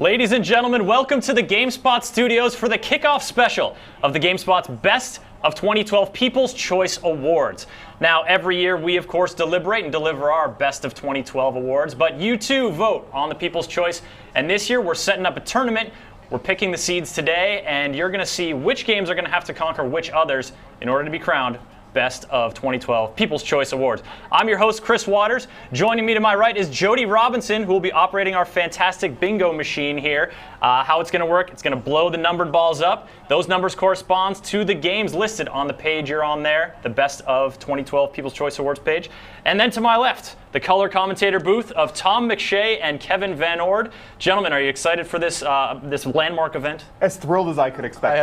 Ladies and gentlemen, welcome to the GameSpot studios for the kickoff special of the GameSpot's Best of 2012 People's Choice Awards. Now, every year we, of course, deliberate and deliver our Best of 2012 awards, but you too vote on the People's Choice. And this year we're setting up a tournament. We're picking the seeds today, and you're going to see which games are going to have to conquer which others in order to be crowned Best of 2012 People's Choice Awards. I'm your host, Chris Waters. Joining me to my right is Jody Robinson, who will be operating our fantastic bingo machine here. How it's going to work, it's going to blow the numbered balls up. Those numbers correspond to the games listed on the page you're on there, the Best of 2012 People's Choice Awards page. And then to my left, the color commentator booth of Tom McShay and Kevin Van Ord. Gentlemen, are you excited for this this landmark event? As thrilled as I could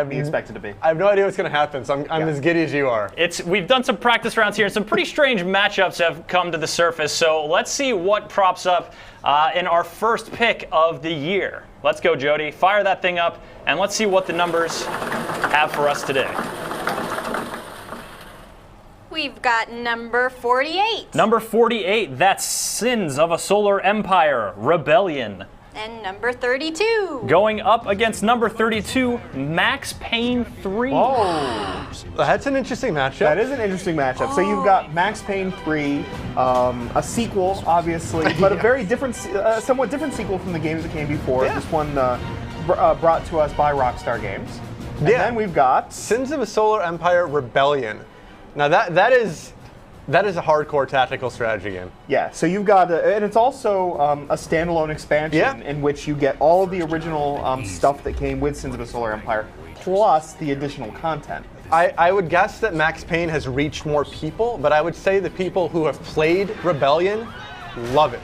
be expected to be. I have no idea what's going to happen, so I'm as giddy as you are. We've done some practice rounds here, and some pretty strange matchups have come to the surface. So let's see what props up in our first pick of the year. Let's go, Jody. Fire that thing up, and let's see what the numbers have for us today. We've got number 48. Number 48, that's Sins of a Solar Empire, Rebellion. And number 32. Going up against number 32, Max Payne 3. Oh, That's an interesting matchup. that is an interesting matchup. So you've got Max Payne 3, a sequel, obviously, but a very different, somewhat different sequel from the games that came before. Yeah. This one brought to us by Rockstar Games. And then we've got Sins of a Solar Empire Rebellion. Now that is a hardcore tactical strategy game. Yeah, so you've got, and it's also a standalone expansion in which you get all of the original stuff that came with Sins of a Solar Empire, plus the additional content. I would guess that Max Payne has reached more people, but I would say the people who have played Rebellion love it.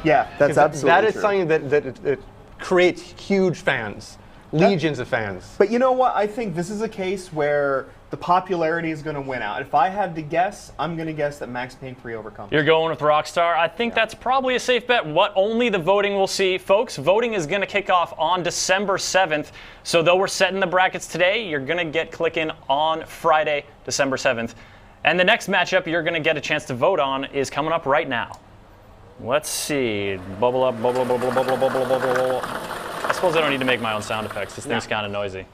Yeah, that's absolutely That is true. something that it creates huge fans, legions of fans. But you know what? I think this is a case where the popularity is going to win out. If I had to guess, I'm going to guess that Max Payne 3 overcomes. You're going with Rockstar. I think that's probably a safe bet. What only the voting will see. Folks, voting is going to kick off on December 7th. So though we're setting the brackets today, you're going to get clicking on Friday, December 7th. And the next matchup you're going to get a chance to vote on is coming up right now. Let's see. Bubble up, bubble, bubble, bubble, bubble, bubble, bubble. I suppose I don't need to make my own sound effects. This thing's kind of noisy.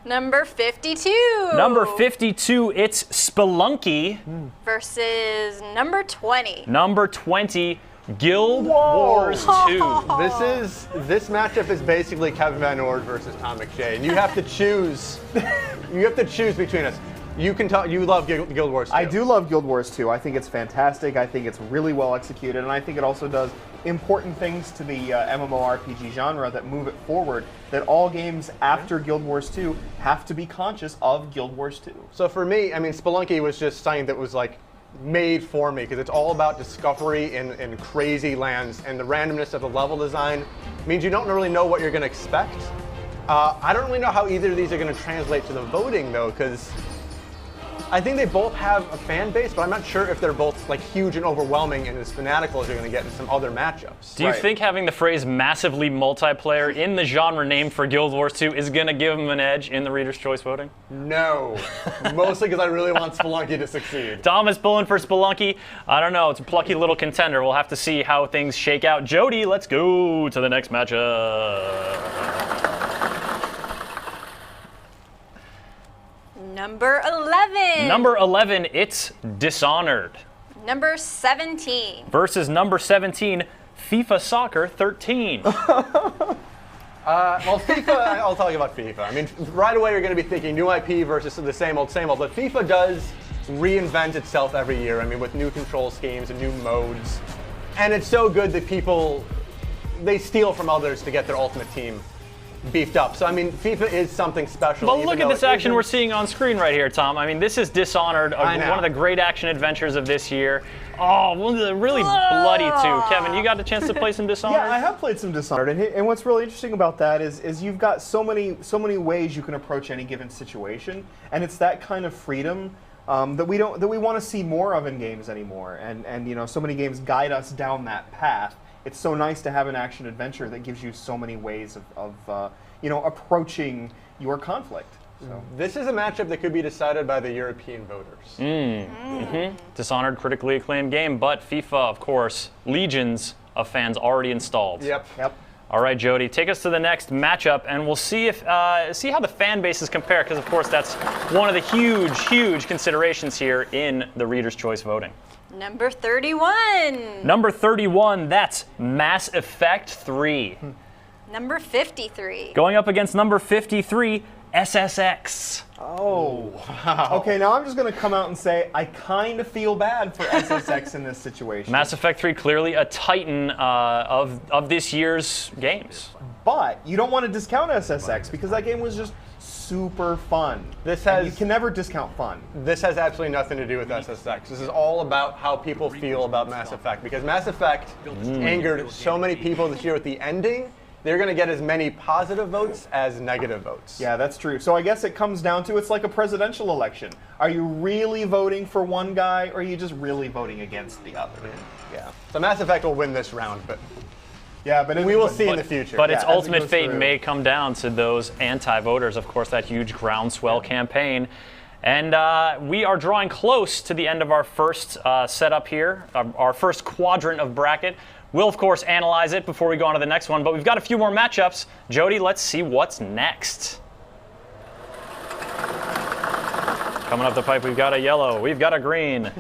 Number 52. Number 52, it's Spelunky. Versus number 20. Number 20, Guild Wars 2. This matchup is basically Kevin Van Ord versus Tom McShay, and you have to choose. You have to choose between us. You can talk. You love Guild Wars 2. I do love Guild Wars 2. I think it's fantastic. I think it's really well executed, and I think it also does important things to the MMORPG genre that move it forward, that all games after Guild Wars 2 have to be conscious of Guild Wars 2. So for me, I mean, Spelunky was just something that was like made for me because it's all about discovery in crazy lands, and the randomness of the level design means you don't really know what you're going to expect. I don't really know how either of these are going to translate to the voting though, because I think they both have a fan base, but I'm not sure if they're both like huge and overwhelming and as fanatical as you're going to get in some other matchups. Do you think having the phrase massively multiplayer in the genre name for Guild Wars 2 is going to give them an edge in the Reader's Choice voting? No. Mostly because I really want Spelunky to succeed. Dom is pulling for Spelunky. I don't know. It's a plucky little contender. We'll have to see how things shake out. Jody, let's go to the next matchup. Number 11. Number 11, it's Dishonored. Number 17. Versus number 17, FIFA Soccer 13. Well, FIFA, I'll tell you about FIFA. I mean, right away you're going to be thinking new IP versus the same old, but FIFA does reinvent itself every year. I mean, with new control schemes and new modes. And it's so good that people, they steal from others to get their ultimate team beefed up. So, I mean, FIFA is something special. But look at this action we're seeing on screen right here, Tom. I mean, this is Dishonored, one of the great action adventures of this year. Oh, really bloody too. Kevin, you got a chance to play some Dishonored? Yeah, I have played some Dishonored, and what's really interesting about that is you've got so many ways you can approach any given situation, and it's that kind of freedom that we want to see more of in games anymore. And you know, so many games guide us down that path. It's so nice to have an action adventure that gives you so many ways of you know, approaching your conflict. So. This is a matchup that could be decided by the European voters. Dishonored, critically acclaimed game, but FIFA, of course, legions of fans already installed. Yep. All right, Jody, take us to the next matchup, and we'll see if see how the fan bases compare, because of course that's one of the huge considerations here in the Reader's Choice voting. Number 31. Number 31, that's Mass Effect 3. Number 53. Going up against number 53, SSX. Oh, wow. Okay, now I'm just going to come out and say I kind of feel bad for SSX in this situation. Mass Effect 3, clearly a titan of this year's games. But you don't want to discount SSX because that game was just super fun. You can never discount fun. This has absolutely nothing to do with SSX. This is all about how people feel about Mass Effect, because Mass Effect angered so many people this year with the ending. They're going to get as many positive votes as negative votes. Yeah, that's true. So I guess it comes down to, it's like a presidential election. Are you really voting for one guy, or are you just really voting against the other? Yeah. So Mass Effect will win this round, but we will see in the future. But its as it ultimate goes fate through. may come down to those anti-voters. Of course, that huge groundswell campaign. And we are drawing close to the end of our first setup here, our first quadrant of bracket. We'll, of course, analyze it before we go on to the next one, but we've got a few more matchups. Jody, let's see what's next. Coming up the pipe, we've got a yellow, we've got a green.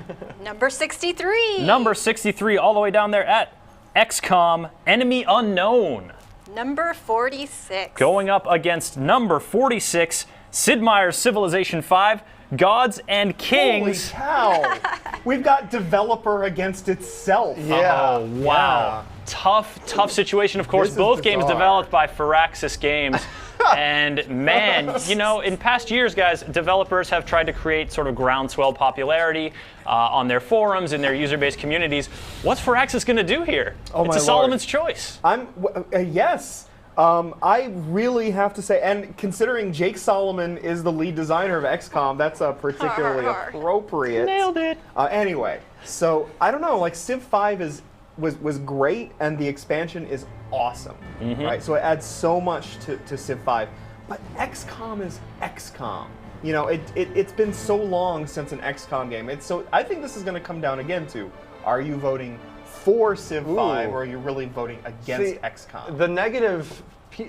Number 63. Number 63, all the way down there at XCOM Enemy Unknown. Number 46. Going up against number 46, Sid Meier's Civilization 5, Gods and Kings. Holy cow! We've got developer against itself. Yeah. Oh, wow. Yeah. Tough situation. Of course, This is both games bizarre. developed by Firaxis Games. And man, you know, in past years, guys, developers have tried to create sort of groundswell popularity on their forums, in their user-based communities. What's Firaxis going to do here? Oh, it's my a Lord. Solomon's choice. Yes. I really have to say, and considering Jake Solomon is the lead designer of XCOM, that's particularly appropriate. Nailed it. Anyway, so I don't know, like Civ 5 was great, and the expansion is awesome, right? So it adds so much to Civ 5, but XCOM is XCOM. You know, it's been so long since an XCOM game. I think this is going to come down again to, are you voting for Civ 5, or are you really voting against XCOM?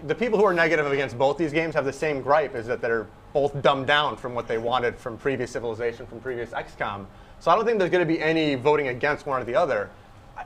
The people who are negative against both these games have the same gripe, is that they're both dumbed down from what they wanted from previous Civilization, from previous XCOM. So I don't think there's going to be any voting against one or the other.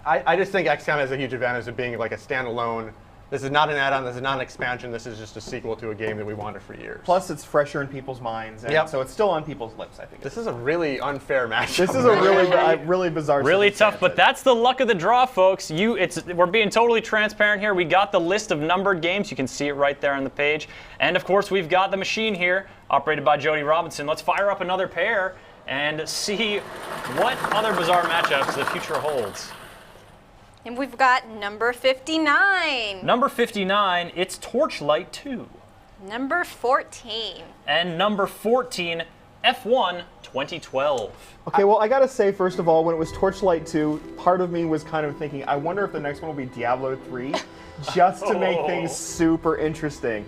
I just think XCOM has a huge advantage of being like a standalone. This is not an add-on, this is not an expansion, this is just a sequel to a game that we wanted for years. Plus, it's fresher in people's minds, and so it's still on people's lips, I think. This is a really unfair match. This is a really bizarre Really tough, circumstance. but that's the luck of the draw, folks. We're being totally transparent here. We got the list of numbered games. You can see it right there on the page. And of course, we've got the machine here, operated by Jody Robinson. Let's fire up another pair and see what other bizarre matchups the future holds. And we've got number 59. Number 59, it's Torchlight 2. Number 14. And number 14, F1 2012. Okay, well, I gotta say, first of all, when it was Torchlight 2, part of me was kind of thinking, I wonder if the next one will be Diablo 3, just to make things super interesting.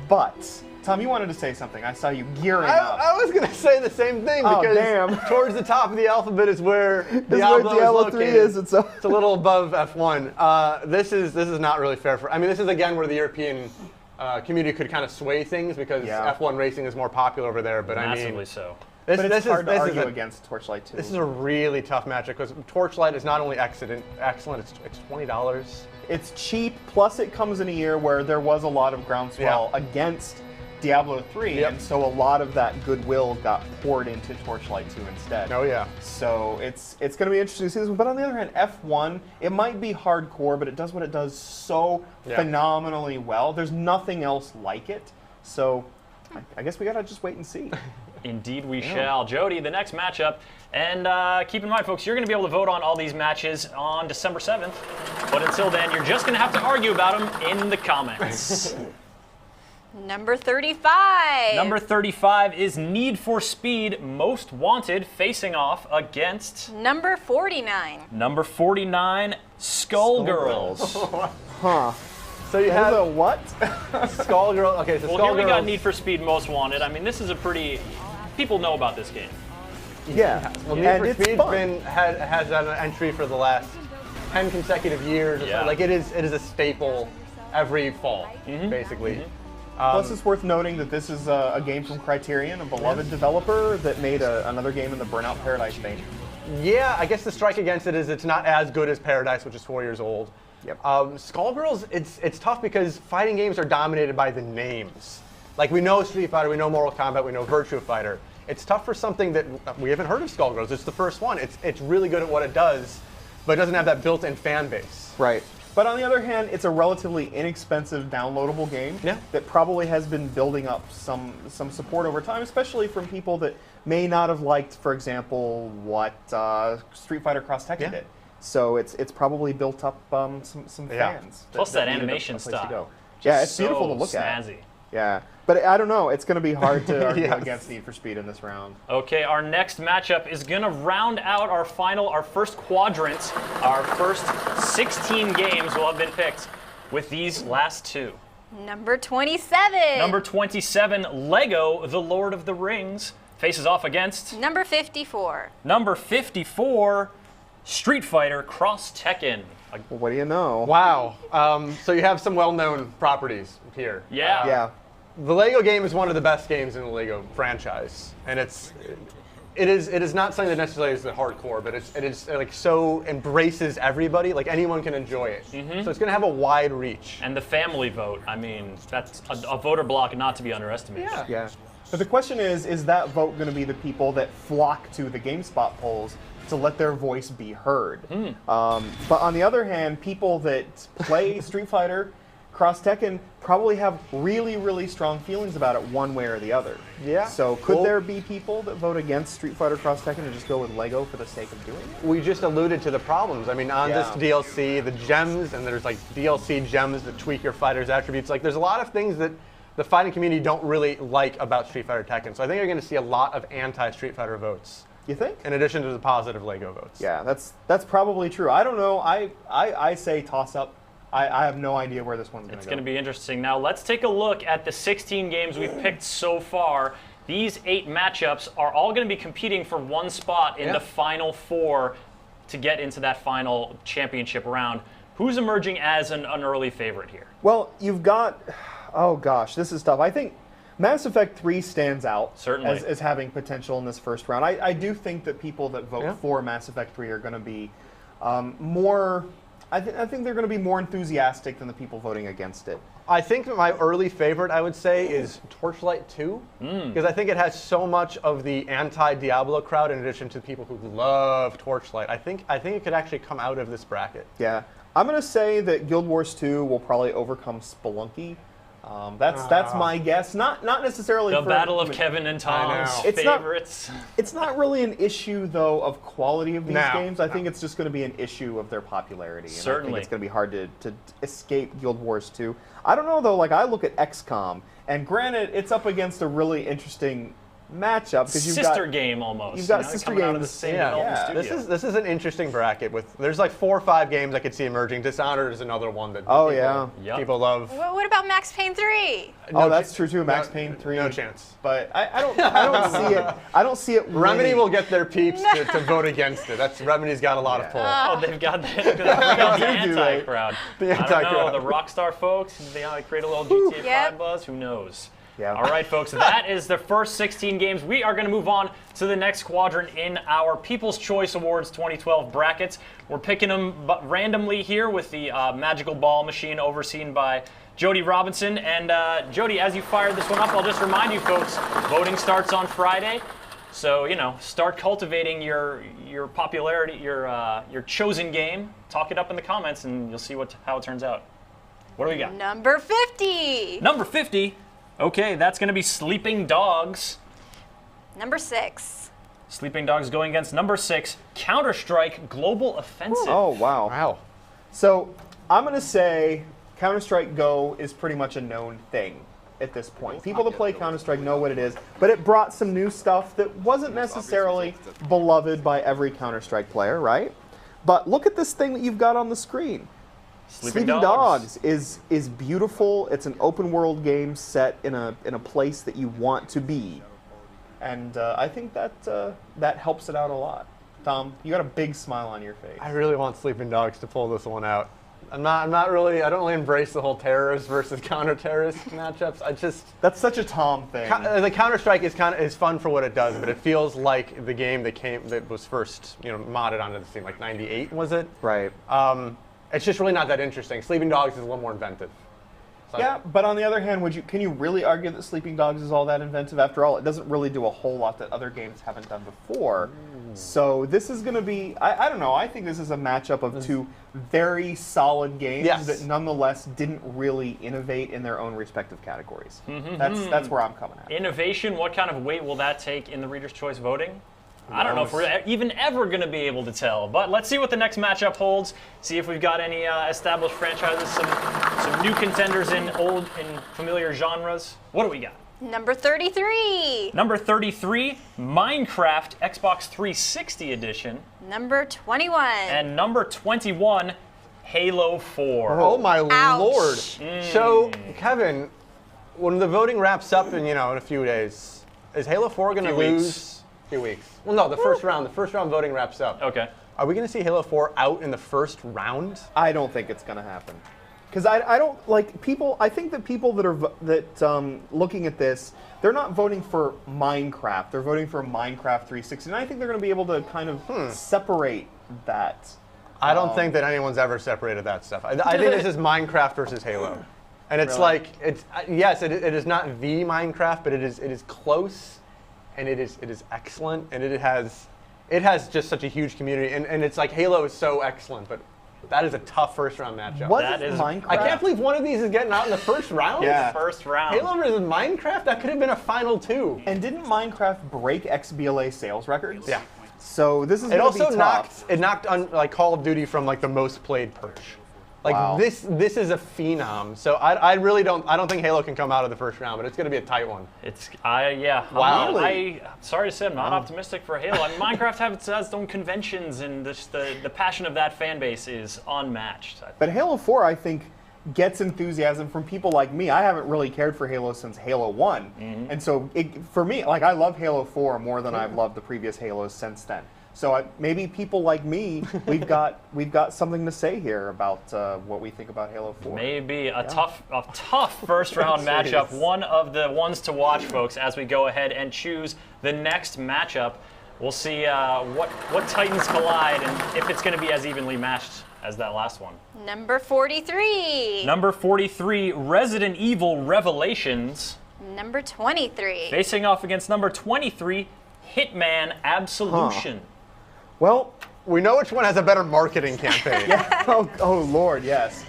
But, Tom, you wanted to say something. I saw you gearing up. I was going to say the same thing, Oh, because damn. towards the top of the alphabet is where This is where Diablo 3 is. It's a little above F1. This is not really fair. This is again where the European community could kind of sway things, because F1 racing is more popular over there. But Massively so. But it's hard to argue against Torchlight 2. This is a really tough matchup, because Torchlight is not only excellent, it's $20. It's cheap, plus it comes in a year where there was a lot of groundswell against Diablo 3, and so a lot of that goodwill got poured into Torchlight 2 instead. Oh yeah. So it's going to be interesting to see this one. But on the other hand, F1, it might be hardcore, but it does what it does so phenomenally well. There's nothing else like it. So I guess we got to just wait and see. Indeed we shall. Jody, the next matchup. And keep in mind, folks, you're going to be able to vote on all these matches on December 7th. But until then, you're just going to have to argue about them in the comments. Number 35. Number 35 is Need for Speed Most Wanted, facing off against Number 49. number 49, Skullgirls. Huh. So you have a what? Skullgirls. Okay, so Well, Skullgirls. here we got Need for Speed Most Wanted. I mean, this is a pretty... People know about this game. Yeah. Well, Need and for it's Speed's fun. has an entry for the last 10 consecutive years. Or Yeah. so. Like it is a staple every fall, basically. Plus, it's worth noting that this is a game from Criterion, a beloved developer that made another game in the Burnout Paradise vein. Yeah, I guess the strike against it is it's not as good as Paradise, which is 4 years old. Yep. Skullgirls, it's tough because fighting games are dominated by the names. Like, we know Street Fighter, we know Mortal Kombat, we know Virtua Fighter. It's tough for something that we haven't heard of Skullgirls. It's the first one. It's really good at what it does, but it doesn't have that built-in fan base. Right. But on the other hand, it's a relatively inexpensive downloadable game that probably has been building up some support over time, especially from people that may not have liked, for example, what Street Fighter Cross Tekken did. So it's probably built up some fans. Plus that needed animation a place to style. go. Yeah, it's beautiful to look snazzy. at. Yeah, but I don't know. It's going to be hard to argue against Need for Speed in this round. Okay, our next matchup is going to round out our first quadrant. Our first 16 games will have been picked with these last two. Number 27. Number 27, Lego The Lord of the Rings, faces off against Number 54. number 54, Street Fighter Cross Tekken. Well, what do you know? Wow. So you have some well-known properties here. Yeah. Yeah. The Lego game is one of the best games in the Lego franchise, and it is not something that necessarily is the hardcore, but it is like so embraces everybody. Like, anyone can enjoy it. So it's going to have a wide reach. And the family vote, I mean, that's a voter block not to be underestimated. Yeah. Yeah. But the question is that vote going to be the people that flock to the GameSpot polls to let their voice be heard? But on the other hand, people that play Street Fighter, Cross Tekken probably have really, really strong feelings about it one way or the other. Yeah. So could there be people that vote against Street Fighter Cross Tekken and just go with Lego for the sake of doing it? We just alluded to the problems. I mean, on this DLC, the gems, and there's like DLC gems that tweak your fighter's attributes. Like, there's a lot of things that the fighting community don't really like about Street Fighter Tekken. So I think you're going to see a lot of anti-Street Fighter votes. You think? In addition to the positive Lego votes. Yeah, that's probably true. I don't know. I say toss up. I have no idea where this one's going to go. It's going to be interesting. Now, let's take a look at the 16 games we've picked so far. These 8 matchups are all going to be competing for one spot in the final 4 to get into that final championship round. Who's emerging as an early favorite here? Well, you've got, oh gosh, this is tough. I think Mass Effect 3 stands out as having potential in this first round. I do think that people that vote for Mass Effect 3 are going to be more... I think they're going to be more enthusiastic than the people voting against it. I think that my early favorite, I would say, is Torchlight 2. Because I think it has so much of the anti-Diablo crowd in addition to people who love Torchlight. I think it could actually come out of this bracket. Yeah. I'm going to say that Guild Wars 2 will probably overcome Spelunky. That's my guess. Not necessarily the for battle of Kevin and Tom's favorites. It's not really an issue though of quality of these games. I think No. it's just going to be an issue of their popularity. And Certainly. I think it's going to be hard to escape Guild Wars 2. I don't know though. Like, I look at XCOM, and granted, it's up against a really interesting matchup because you've Sister got game almost. you've got you know, sister coming out of the games. same Yeah. development studio. This is an interesting bracket. There's like 4 or 5 games I could see emerging. Dishonored is another one that people love. What about Max Payne 3? Oh, that's true too. Max Payne 3. No chance. But I don't see it. I don't see it. Remedy winning. will get their peeps to vote against it. Remedy's got a lot of pull. Oh, they've got the anti-crowd. The I don't know, anti-crowd. the Rockstar folks, they create a little GTA 5 Yep. buzz, who knows? Yeah. All right, folks, that is the first 16 games. We are going to move on to the next quadrant in our People's Choice Awards 2012 brackets. We're picking them randomly here with the magical ball machine overseen by Jody Robinson. And Jody, as you fire this one up, I'll just remind you folks, voting starts on Friday. So, start cultivating your popularity, your chosen game. Talk it up in the comments, and you'll see how it turns out. What do we got? Number 50. Number 50. Okay, that's going to be Sleeping Dogs. Number 6. Sleeping Dogs going against number 6, Counter-Strike Global Offensive. Oh, wow. Wow. So I'm going to say Counter-Strike Go is pretty much a known thing at this point. People that play Counter-Strike know what it is, but it brought some new stuff that wasn't necessarily beloved by every Counter-Strike player, right? But look at this thing that you've got on the screen. Sleeping Dogs is beautiful. It's an open world game set in a place that you want to be, and I think that helps it out a lot. Tom, you got a big smile on your face. I really want Sleeping Dogs to pull this one out. I'm not really. I don't really embrace the whole terrorist versus counter-terrorist matchups. I just That's such a Tom thing. the Counter-Strike is fun for what it does, but it feels like the game that was first modded onto the scene, like '98 was it? Right. It's just really not that interesting. Sleeping Dogs is a little more inventive. So Yeah, but on the other hand, can you really argue that Sleeping Dogs is all that inventive? After all, it doesn't really do a whole lot that other games haven't done before. So this is going to be, I don't know, I think this is a matchup of two very solid games Yes. that nonetheless didn't really innovate in their own respective categories. That's where I'm coming at. Innovation, what kind of weight will that take in the Reader's Choice voting? I don't know if we're even ever going to be able to tell, but let's see what the next matchup holds. See if we've got any established franchises, some new contenders in old and familiar genres. What do we got? Number 33. Number 33, Minecraft Xbox 360 Edition, Number 21. and number 21, Halo 4. Oh my Ouch. lord! So Kevin, when the voting wraps up in in a few days, is Halo 4 going to Few weeks. lose? Few weeks. Well, no, the first round. The first round voting wraps up. Okay. Are we going to see Halo 4 out in the first round? I don't think it's going to happen. Because I don't like people. I think that people that are looking at this, they're not voting for Minecraft. They're voting for Minecraft 360, and I think they're going to be able to kind of separate that. I don't think that anyone's ever separated that stuff. I think this is Minecraft versus Halo, and it's Really? like yes, it is not the Minecraft, but it is close, and it is excellent, and it has just such a huge community, and it's like Halo is so excellent, but that is a tough first round matchup. Was That it is- Minecraft? I can't believe one of these is getting out in the first round. Yeah. First round. Halo versus Minecraft, that could have been a final two. And didn't Minecraft break XBLA sales records? Yeah. So this is It going to be also tough. knocked on like Call of Duty from like the most played perch. Like Wow. this is a phenom. So I really don't think Halo can come out of the first round, but it's going to be a tight one. Yeah. Wow. Really? I'm sorry to say I'm not optimistic for Halo. I mean, Minecraft has its own conventions, and the passion of that fan base is unmatched. But Halo 4, I think, gets enthusiasm from people like me. I haven't really cared for Halo since Halo 1. And so for me, like I love Halo 4 more than I've loved the previous Halos since then. So maybe people like me, we've got something to say here about what we think about Halo 4. Maybe a tough first round matchup. One of the ones to watch, folks, as we go ahead and choose the next matchup. We'll see what Titans collide and if it's going to be as evenly matched as that last one. Number 43. Number 43, Resident Evil Revelations, Number 23. facing off against number 23, Hitman Absolution. Well, We know which one has a better marketing campaign. oh Lord, yes.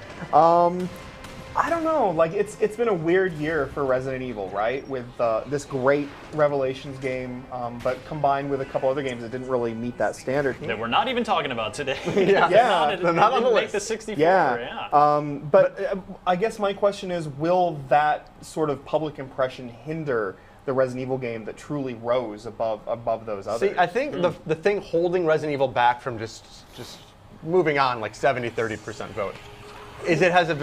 I don't know. Like it's been a weird year for Resident Evil, right? With this great Revelations game, but combined with a couple other games that didn't really meet that standard. That we're not even talking about today. Yeah, they're not on the Make list. the 64. Yeah. But I guess my question is, will that sort of public impression hinder the Resident Evil game that truly rose above those others? See, I think the thing holding Resident Evil back from just moving on like 70-30% vote is it has a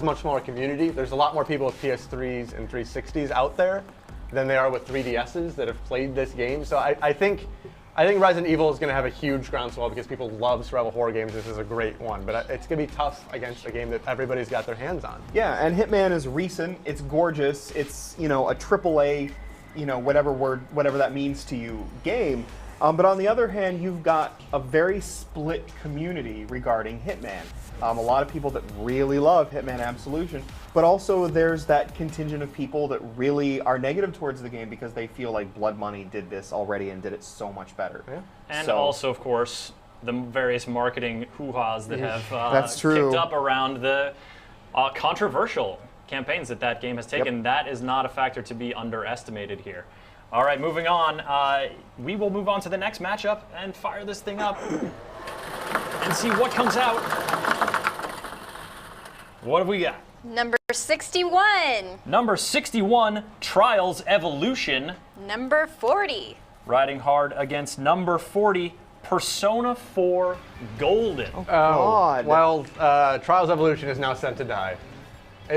much smaller community. There's a lot more people with PS3s and 360s out there than there are with 3DSs that have played this game. So I think Resident Evil is going to have a huge groundswell because people love survival horror games. This is a great one, but it's going to be tough against a game that everybody's got their hands on. Yeah, and Hitman is recent. It's gorgeous. It's a AAA, whatever that means to you, game. But on the other hand, you've got a very split community regarding Hitman. A lot of people that really love Hitman Absolution, but also there's that contingent of people that really are negative towards the game because they feel like Blood Money did this already and did it so much better. Yeah. And also, of course, the various marketing hoo-has that have That's true. kicked up around the controversial campaigns that game has taken. Yep. That is not a factor to be underestimated here. All right, moving on. We will move on to the next matchup and fire this thing up and see what comes out. What have we got? Number 61. Number 61, Trials Evolution, Number 40. riding hard against number 40, Persona 4 Golden. God. Well, Trials Evolution is now sent to die.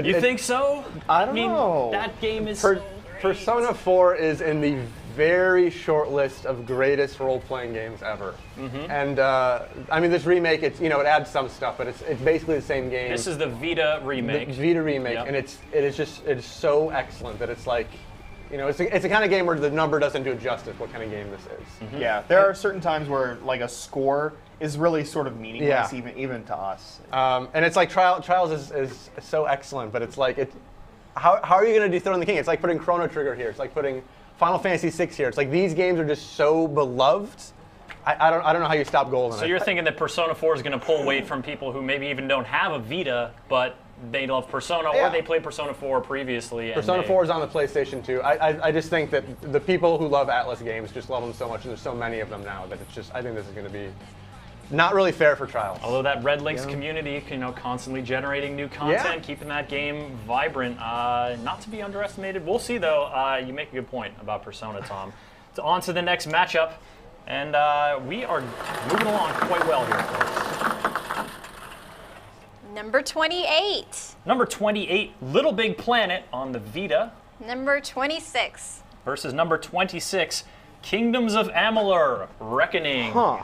You think so? I don't know. That game is Per- so Persona 4 is in the very short list of greatest role-playing games ever. And I mean, this remake, it adds some stuff, but it's basically the same game. This is the Vita remake. The Vita remake, Yep. and it is so excellent that it's like, it's the kind of game where the number doesn't do it justice what kind of game this is. Yeah, there are certain times where like a score is really sort of meaningless, Yeah. even to us. And it's like Trials is so excellent, but it's like how are you going to dethrone the king? It's like putting Chrono Trigger here. It's like putting Final Fantasy VI here. It's like these games are just so beloved. I don't know how you stop Golden. So you're thinking that Persona 4 is going to pull weight from people who maybe even don't have a Vita, but they love Persona, Yeah. or they played Persona 4 previously. Persona 4 is on the PlayStation 2. I just think that the people who love Atlas games just love them so much, and there's so many of them now that I think this is going to be not really fair for Trials. Although that Red Links community, constantly generating new content, keeping that game vibrant, not to be underestimated. We'll see, though. You make a good point about Persona, Tom. So on to the next matchup, and we are moving along quite well here, folks. Number 28. Number 28, Little Big Planet on the Vita Number 26. versus number 26, Kingdoms of Amalur: Reckoning. Huh.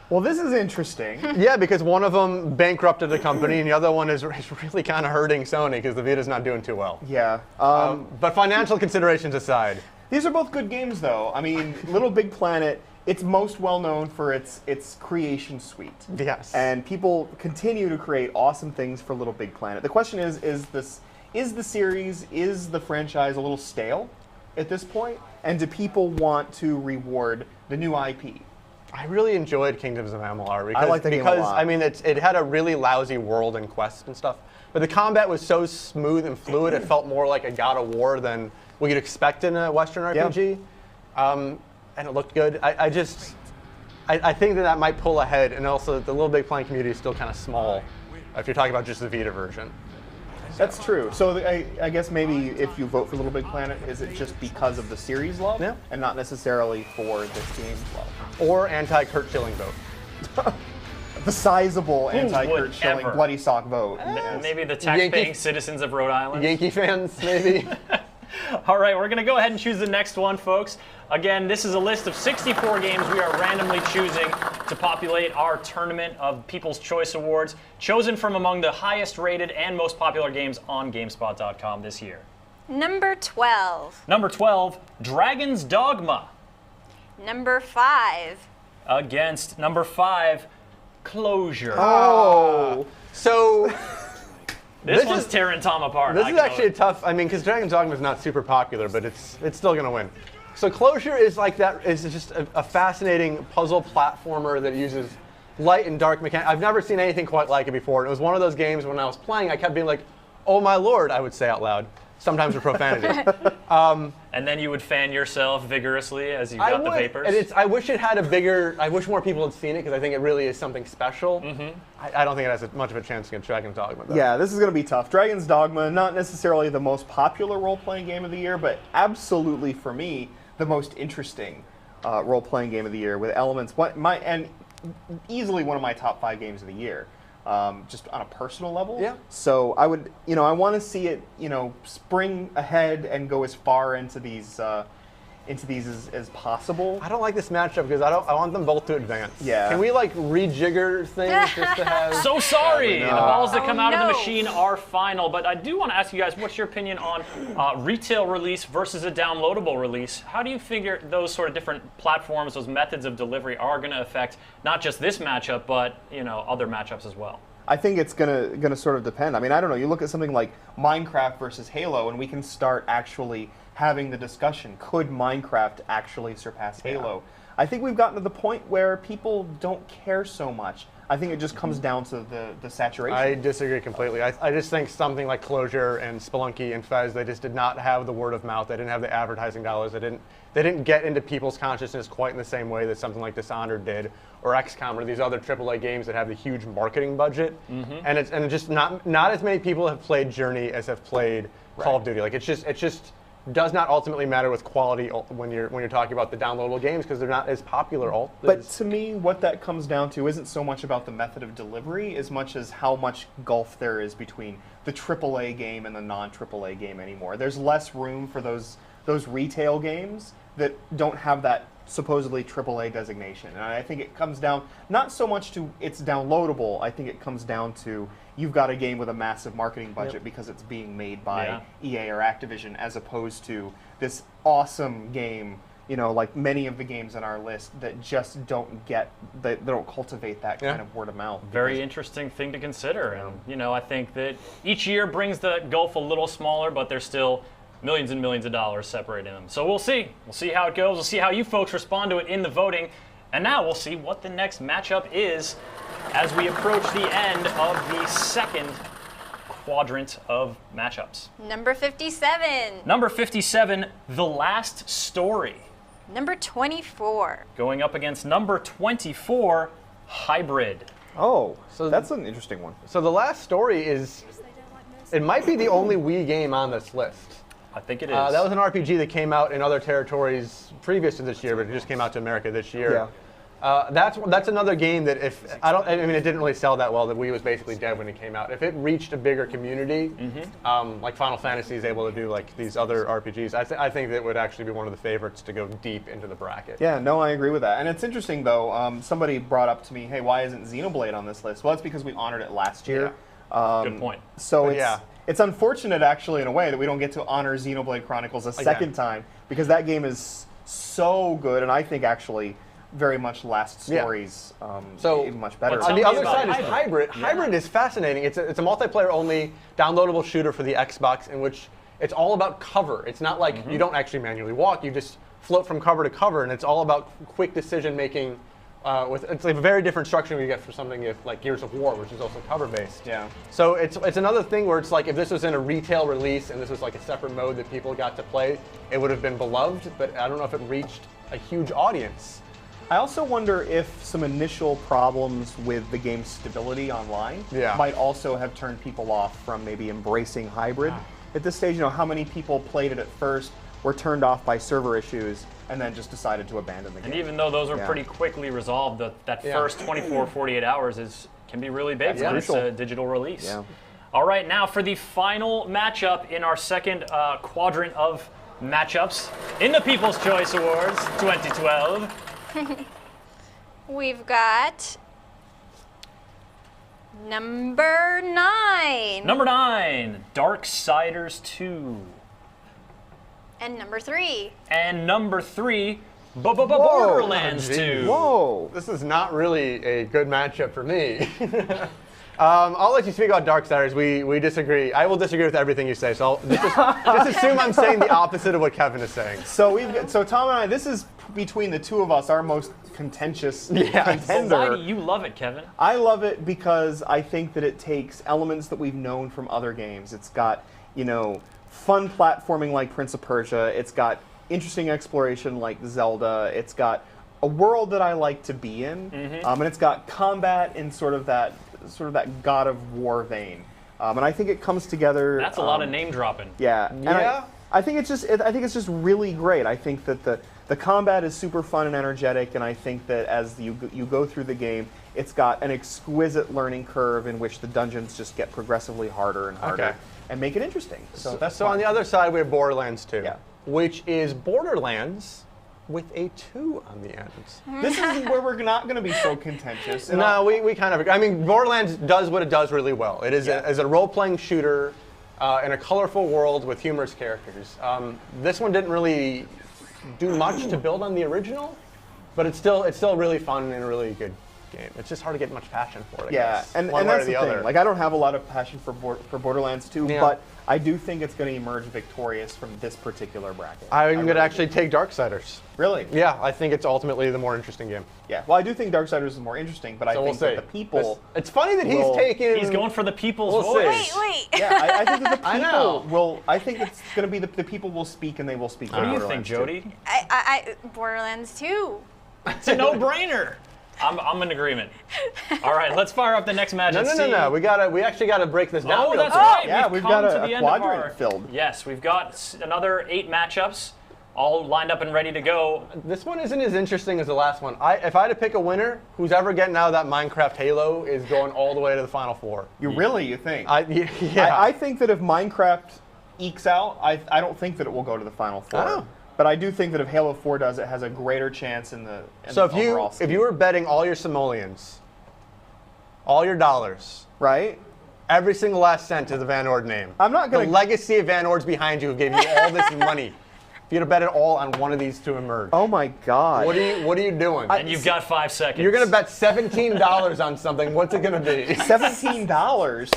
Well, this is interesting. Yeah, because one of them bankrupted the company, and the other one is really kind of hurting Sony because the Vita's not doing too well. Yeah. But financial considerations aside, These are both good games, though. I mean, Little Big Planet, it's most well known for its creation suite. yes. And people continue to create awesome things for Little Big Planet. The question is the series, is the franchise a little stale at this point? And do people want to reward the new IP? I really enjoyed Kingdoms of Amalur because, I like the game a lot. I mean, it had a really lousy world and quests and stuff, but the combat was so smooth and fluid, it felt more like a God of War than what you'd expect in a Western RPG. And it looked good. I think that might pull ahead, and also the Little Big Planet community is still kind of small if you're talking about just the Vita version. That's true. So I guess maybe if you vote for Little Big Planet, is it just because of the series love, Yeah. and not necessarily for this game's love? Or anti-Kurt Schilling vote. The sizable anti-Kurt would Schilling ever? bloody sock vote. Yes. Maybe the tax-paying Yankee- citizens of Rhode Island. Yankee fans, maybe. All right, we're going to go ahead and choose the next one, folks. Again, this is a list of 64 games we are randomly choosing to populate our tournament of People's Choice Awards, chosen from among the highest rated and most popular games on GameSpot.com this year. Number 12. Number 12, Dragon's Dogma, Number 5. against number 5, Closure. Oh, So this this one's is- tearing Tom apart. this I is know actually a it. tough. I mean, because Dragon's Dogma is not super popular, but it's still going to win. So Closure is like that. Is just a fascinating puzzle platformer that uses light and dark mechanics. I've never seen anything quite like it before. It was one of those games when I was playing, I kept being like, "Oh my lord!" I would say out loud, sometimes with profanity. And then you would fan yourself vigorously as you I got the would, papers. and I wish it had a bigger. I wish more people had seen it because I think it really is something special. I don't think it has much of a chance against Dragon's Dogma. Though. yeah, this is going to be tough. Dragon's Dogma, not necessarily the most popular role-playing game of the year, but absolutely, for me, the most interesting role-playing game of the year with elements. And easily one of my top 5 games of the year, just on a personal level. Yeah. So I would, I want to see it, spring ahead and go as far into these as possible. I don't like this matchup because I want them both to advance. Yeah. Can we like rejigger things just to have? So sorry. no. The balls that Oh, come out of the no. machine are final. But I do want to ask you guys, what's your opinion on retail release versus a downloadable release? How do you figure those sort of different platforms, those methods of delivery are going to affect not just this matchup, but other matchups as well? I think it's gonna sort of depend. I mean, I don't know. You look at something like Minecraft versus Halo, and we can start actually having the discussion. Could Minecraft actually surpass Halo? I think we've gotten to the point where people don't care so much. I think it just comes down to the saturation. I disagree completely. I just think something like Closure and Spelunky and Fez, they just did not have the word of mouth. They didn't have the advertising dollars. They didn't get into people's consciousness quite in the same way that something like Dishonored did, or XCOM, or these other AAA games that have the huge marketing budget. And it's just not as many people have played Journey as have played Call of Duty. Like it just does not ultimately matter with quality when you're talking about the downloadable games because they're not as popular. But to me, what that comes down to isn't so much about the method of delivery as much as how much gulf there is between the AAA game and the non-AAA game anymore. There's less room for those those retail games that don't have that supposedly AAA designation. And I think it comes down not so much to it's downloadable. I think it comes down to you've got a game with a massive marketing budget because it's being made by EA or Activision, as opposed to this awesome game, you know, like many of the games on our list that just don't get, they don't cultivate that kind of word of mouth. Very interesting thing to consider. And, you know, I think that each year brings the gulf a little smaller, but there's still millions and millions of dollars separating them. So we'll see. We'll see how it goes. We'll see how you folks respond to it in the voting. And now we'll see what the next matchup is as we approach the end of the second quadrant of matchups. Number 57. Number 57, The Last Story. Number 24. Going up against number 24, Hybrid. Oh, so that's an interesting one. So The Last Story is, it might be the only Wii game on this list. I think it is. That was an RPG that came out in other territories previous to this year, but it just came out to America this year. Yeah. That's another game that I mean, it didn't really sell that well. The Wii was basically dead when it came out. If it reached a bigger community, like Final Fantasy is able to do like these other RPGs, I think that would actually be one of the favorites to go deep into the bracket. Yeah, no, I agree with that. And it's interesting though. Somebody brought up to me, hey, why isn't Xenoblade on this list? Well, it's because we honored it last year. Good point. So it's unfortunate, actually, in a way, that we don't get to honor Xenoblade Chronicles a second time, because that game is so good, and I think actually very much Last Story's even much better. On the other side is Hybrid. Hybrid. Hybrid is fascinating. It's a multiplayer-only downloadable shooter for the Xbox, in which it's all about cover. It's not like you don't actually manually walk; you just float from cover to cover, and it's all about quick decision-making. It's like a very different structure we get for something like Gears of War, which is also cover-based. Yeah. So it's another thing where it's like if this was in a retail release and this was like a separate mode that people got to play, it would have been beloved. But I don't know if it reached a huge audience. I also wonder if some initial problems with the game's stability online might also have turned people off from maybe embracing Hybrid. At this stage, you know, how many people played it at first, were turned off by server issues, and then just decided to abandon the game. And even though those are pretty quickly resolved, that first 24, 48 hours can be really big when it's a digital release. Yeah. All right, now for the final matchup in our second quadrant of matchups in the People's Choice Awards 2012. We've got number 9. Number 9, Darksiders 2. And number 3. And number 3, Borderlands 2. Whoa! This is not really a good matchup for me. I'll let you speak about Darksiders. We disagree. I will disagree with everything you say. So just assume I'm saying the opposite of what Kevin is saying. So Tom and I, this is between the two of us our most contentious contender. Why do you love it, Kevin? I love it because I think that it takes elements that we've known from other games. It's got, you know, fun platforming like Prince of Persia. It's got interesting exploration like Zelda. It's got a world that I like to be in, and it's got combat in sort of that God of War vein. And I think it comes together. That's a lot of name dropping. Yeah. And I think it's just really great. I think that the combat is super fun and energetic, and I think that as you go through the game, it's got an exquisite learning curve in which the dungeons just get progressively harder and harder and make it interesting. So on the other side, we have Borderlands 2, Yeah. which is Borderlands with a 2 on the end. This is where we're not going to be so contentious. And No, we kind of, I mean, Borderlands does what it does really well. It is a role-playing shooter in a colorful world with humorous characters. This one didn't really do much to build on the original, but it's still really fun and a really good game. It's just hard to get much passion for it, I guess. And one way that's or the the other. thing. Like, I don't have a lot of passion for Borderlands 2, but I do think it's going to emerge victorious from this particular bracket. I'm going to actually take Darksiders. Really? Yeah, I think it's ultimately the more interesting game. Yeah. Well, I do think Darksiders is more interesting, but I think that the people. It's funny that he's taking. He's going for the people's We'll voice. see. Wait. Yeah, I think that the I people know. will. I think it's going to be the people will speak, and they will speak. What do you think, Jody? Borderlands 2. It's a no-brainer. I'm in agreement. All right, let's fire up the next match. No. We actually gotta break this down. Oh, real that's quick. right. Yeah, we've got come to a the end of quadrant our, filled. Yes, we've got another 8 matchups, all lined up and ready to go. This one isn't as interesting as the last one. If I had to pick a winner, who's ever getting out of that Minecraft Halo is going all the way to the Final 4. You think? Yeah. I think that if Minecraft ekes out, I don't think that it will go to the Final Four. Oh. But I do think that if Halo 4 does, it has a greater chance in the So the overall if you were betting all your simoleons, all your dollars, right? every single last cent to the Van Ord name. I'm not gonna- The legacy of Van Ord's behind you who gave you all this money. If you'd have bet it all on one of these to emerge. Oh my God. What are you doing? And you've got 5 seconds. You're gonna bet $17 on something. What's it gonna be? $17?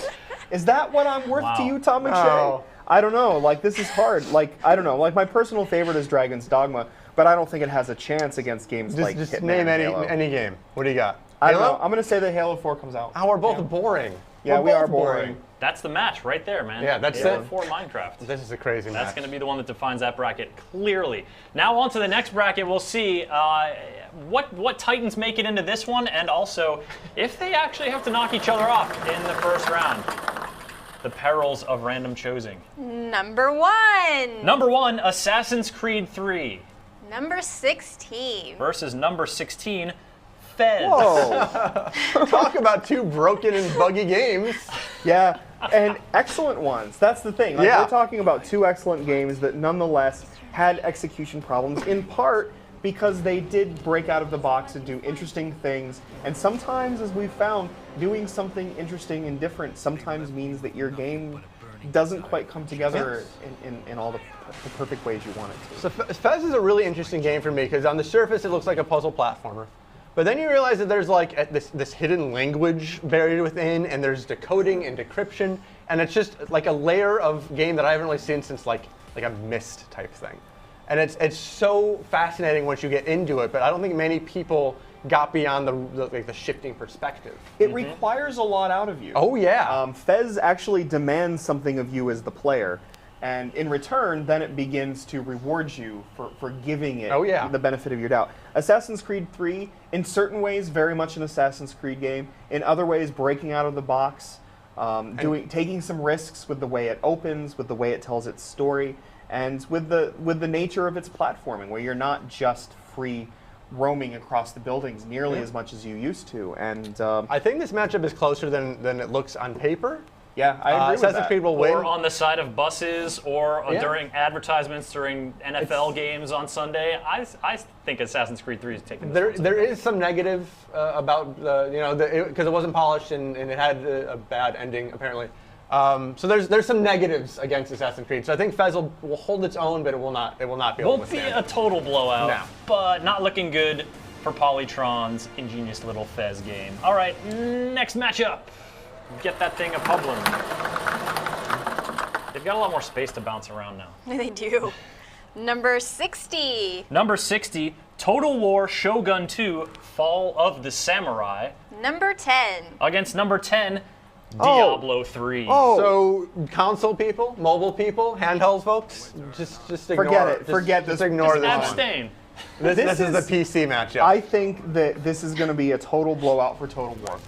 Is that what I'm worth to Wow. you, Tom McShay? Oh. I don't know. Like, this is hard. Like, I don't know. Like, my personal favorite is Dragon's Dogma, but I don't think it has a chance against games like Just Hitman name and Halo. any game. What do you got? I don't Halo? know. I'm going to say that Halo 4 comes out. Oh, we're both boring. Yeah, we We're are both boring. That's the match right there, man. Yeah, that's Halo it. 4 Minecraft. This is a crazy That's match. going to be the one that defines that bracket clearly. Now on to the next bracket. We'll see what Titans make it into this one, and also if they actually have to knock each other off in the first round. The perils of random choosing. Number 1. Number 1, Assassin's Creed 3 Number 16. versus number 16, Fez. Whoa. Talk about two broken and buggy games. Yeah, and excellent ones. That's the thing. Like, Yeah. We're talking about two excellent games that nonetheless had execution problems, in part because they did break out of the box and do interesting things. And sometimes, as we've found, doing something interesting and different sometimes means that your game doesn't quite come together in all the perfect ways you want it to. So Fez is a really interesting game for me because on the surface it looks like a puzzle platformer. But then you realize that there's like this hidden language buried within, and there's decoding and decryption, and it's just like a layer of game that I haven't really seen since like a Myst type thing. And it's so fascinating once you get into it, but I don't think many people got beyond the shifting perspective. It requires a lot out of you. Oh, yeah. Fez actually demands something of you as the player, and in return, then it begins to reward you for giving it Oh, yeah. the benefit of your doubt. Assassin's Creed 3, in certain ways, very much an Assassin's Creed game. In other ways, breaking out of the box, taking some risks with the way it opens, with the way it tells its story, and with the nature of its platforming, where you're not just free roaming across the buildings nearly as much as you used to. And I think this matchup is closer than it looks on paper. yeah, I agree with Assassin's that. Creed will win. Or on the side of buses, or Yeah. during advertisements during NFL games on Sunday. I think Assassin's Creed 3 is taking this one. There is some negative about because it wasn't polished and it had a bad ending apparently. So there's some negatives against Assassin's Creed. So I think Fez will hold its own, but it will not be able to Won't be withstand. a total blowout, No. but not looking good for Polytron's ingenious little Fez game. All right, next matchup. Get that thing a Publin. They've got a lot more space to bounce around now. They do. Number 60. Number 60, Total War Shogun 2, Fall of the Samurai, Number 10. against number 10, Oh. Diablo 3. Oh, So console people, mobile people, handheld folks, just ignore Forget it. Just, Forget just this. ignore Just this one. Abstain. This is the PC matchup. I think that this is going to be a total blowout for Total War.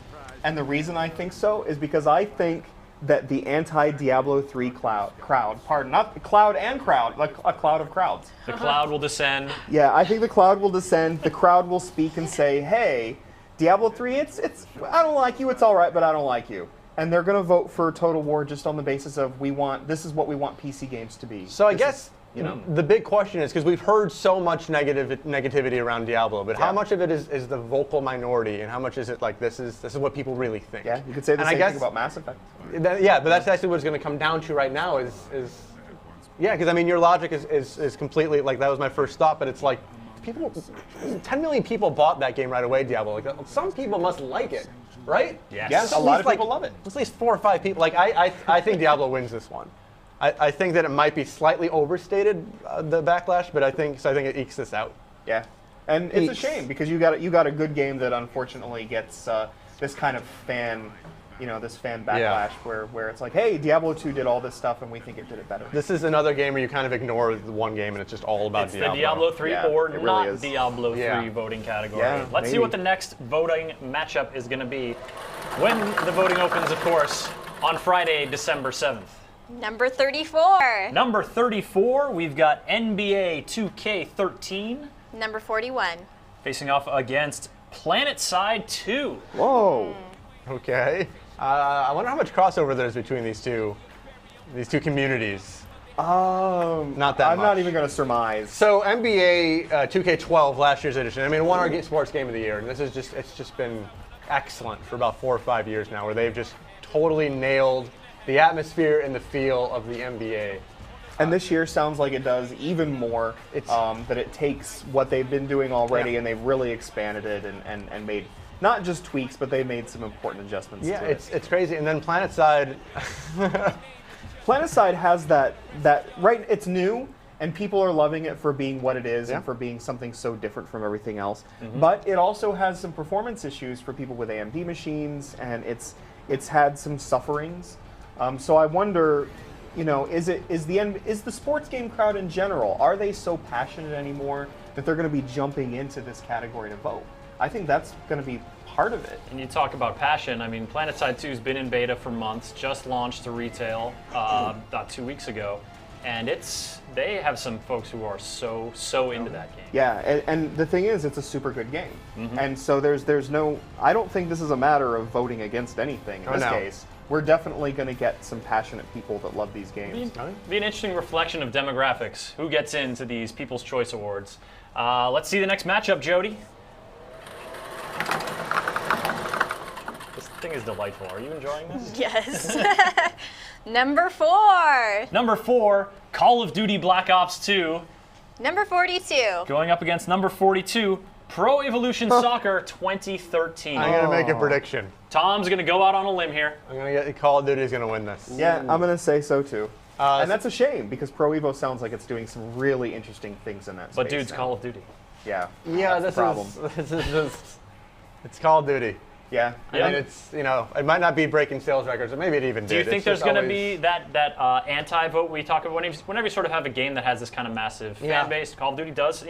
And the reason I think so is because I think that the anti-Diablo 3 not cloud and crowd, like a cloud of crowds. The cloud will descend. Yeah, I think the cloud will descend, the crowd will speak and say, hey, Diablo 3, it's I don't like you, it's all right, but I don't like you. And they're going to vote for Total War just on the basis of this is what we want PC games to be. So I This guess is, you know. the big question is, because we've heard so much negativity around Diablo, but how Yeah. much of it is the vocal minority, and how much is it like this is what people really think? Yeah, you could say the And I same guess- thing about Mass Effect. Yeah, but that's actually what it's going to come down to right now is yeah, because I mean your logic is completely like that was my first thought, but it's like 10 million people bought that game right away, Diablo. Like some people must like it, right? Yes. Yes, At a lot least, of like, people love it. At least 4 or 5 people. Like I think Diablo wins this one. I think that it might be slightly overstated the backlash, but I think it ekes this out. Yeah, and it's a Eeks. shame because you got a good game that unfortunately gets this kind of fan backlash where it's like, hey, Diablo 2 did all this stuff and we think it did it better. This is another game where you kind of ignore the one game and it's just all about It's Diablo. the Diablo 3 Yeah, or it really not is. Diablo 3 Yeah. voting category. Yeah, Let's see maybe. what the next voting matchup is going to be when the voting opens, of course, on Friday, December 7th. Number 34. Number 34, we've got NBA 2K13 Number 41. facing off against PlanetSide 2. Whoa. Okay. I wonder how much crossover there is between these two communities. Not that I'm not much. even going to surmise. So NBA 2K12, last year's edition. I mean, it won our sports game of the year, and this is it's just been excellent for about 4 or 5 years now, where they've just totally nailed the atmosphere and the feel of the NBA. And this year sounds like it does even more. That it takes what they've been doing already and they've really expanded it and made not just tweaks, but they made some important adjustments to it. It's crazy. And then PlanetSide. PlanetSide has that right. It's new, and people are loving it for being what it is and for being something so different from everything else. But it also has some performance issues for people with AMD machines, and it's had some sufferings. So I wonder, is the sports game crowd in general, are they so passionate anymore that they're going to be jumping into this category to vote? I think that's going to be part of it. And you talk about passion. I mean, PlanetSide 2 has been in beta for months, just launched to retail about 2 weeks ago, and they have some folks who are so into that game. Yeah, and the thing is, it's a super good game, and so there's no. I don't think this is a matter of voting against anything in this case. We're definitely going to get some passionate people that love these games. Be an interesting reflection of demographics. Who gets into these People's Choice Awards? Let's see the next matchup, Jody. This thing is delightful. Are you enjoying this? Yes. Number 4. Number 4, Call of Duty Black Ops 2. Number 42. Going up against number 42, Pro Evolution Soccer 2013. I'm going to make a prediction. Tom's going to go out on a limb here. I'm going to get Call of Duty is going to win this. Yeah, I'm going to say so too. And that's a shame because Pro Evo sounds like it's doing some really interesting things in that space. But dude's now. Call of Duty. Yeah. Yeah, that's the problem. This is just, it's Call of Duty. Yeah. And it's, it might not be breaking sales records, or maybe it even did. Do you think It's there's just going to always- be that anti-vote we talk about whenever you sort of have a game that has this kind of massive fan base? Call of Duty does.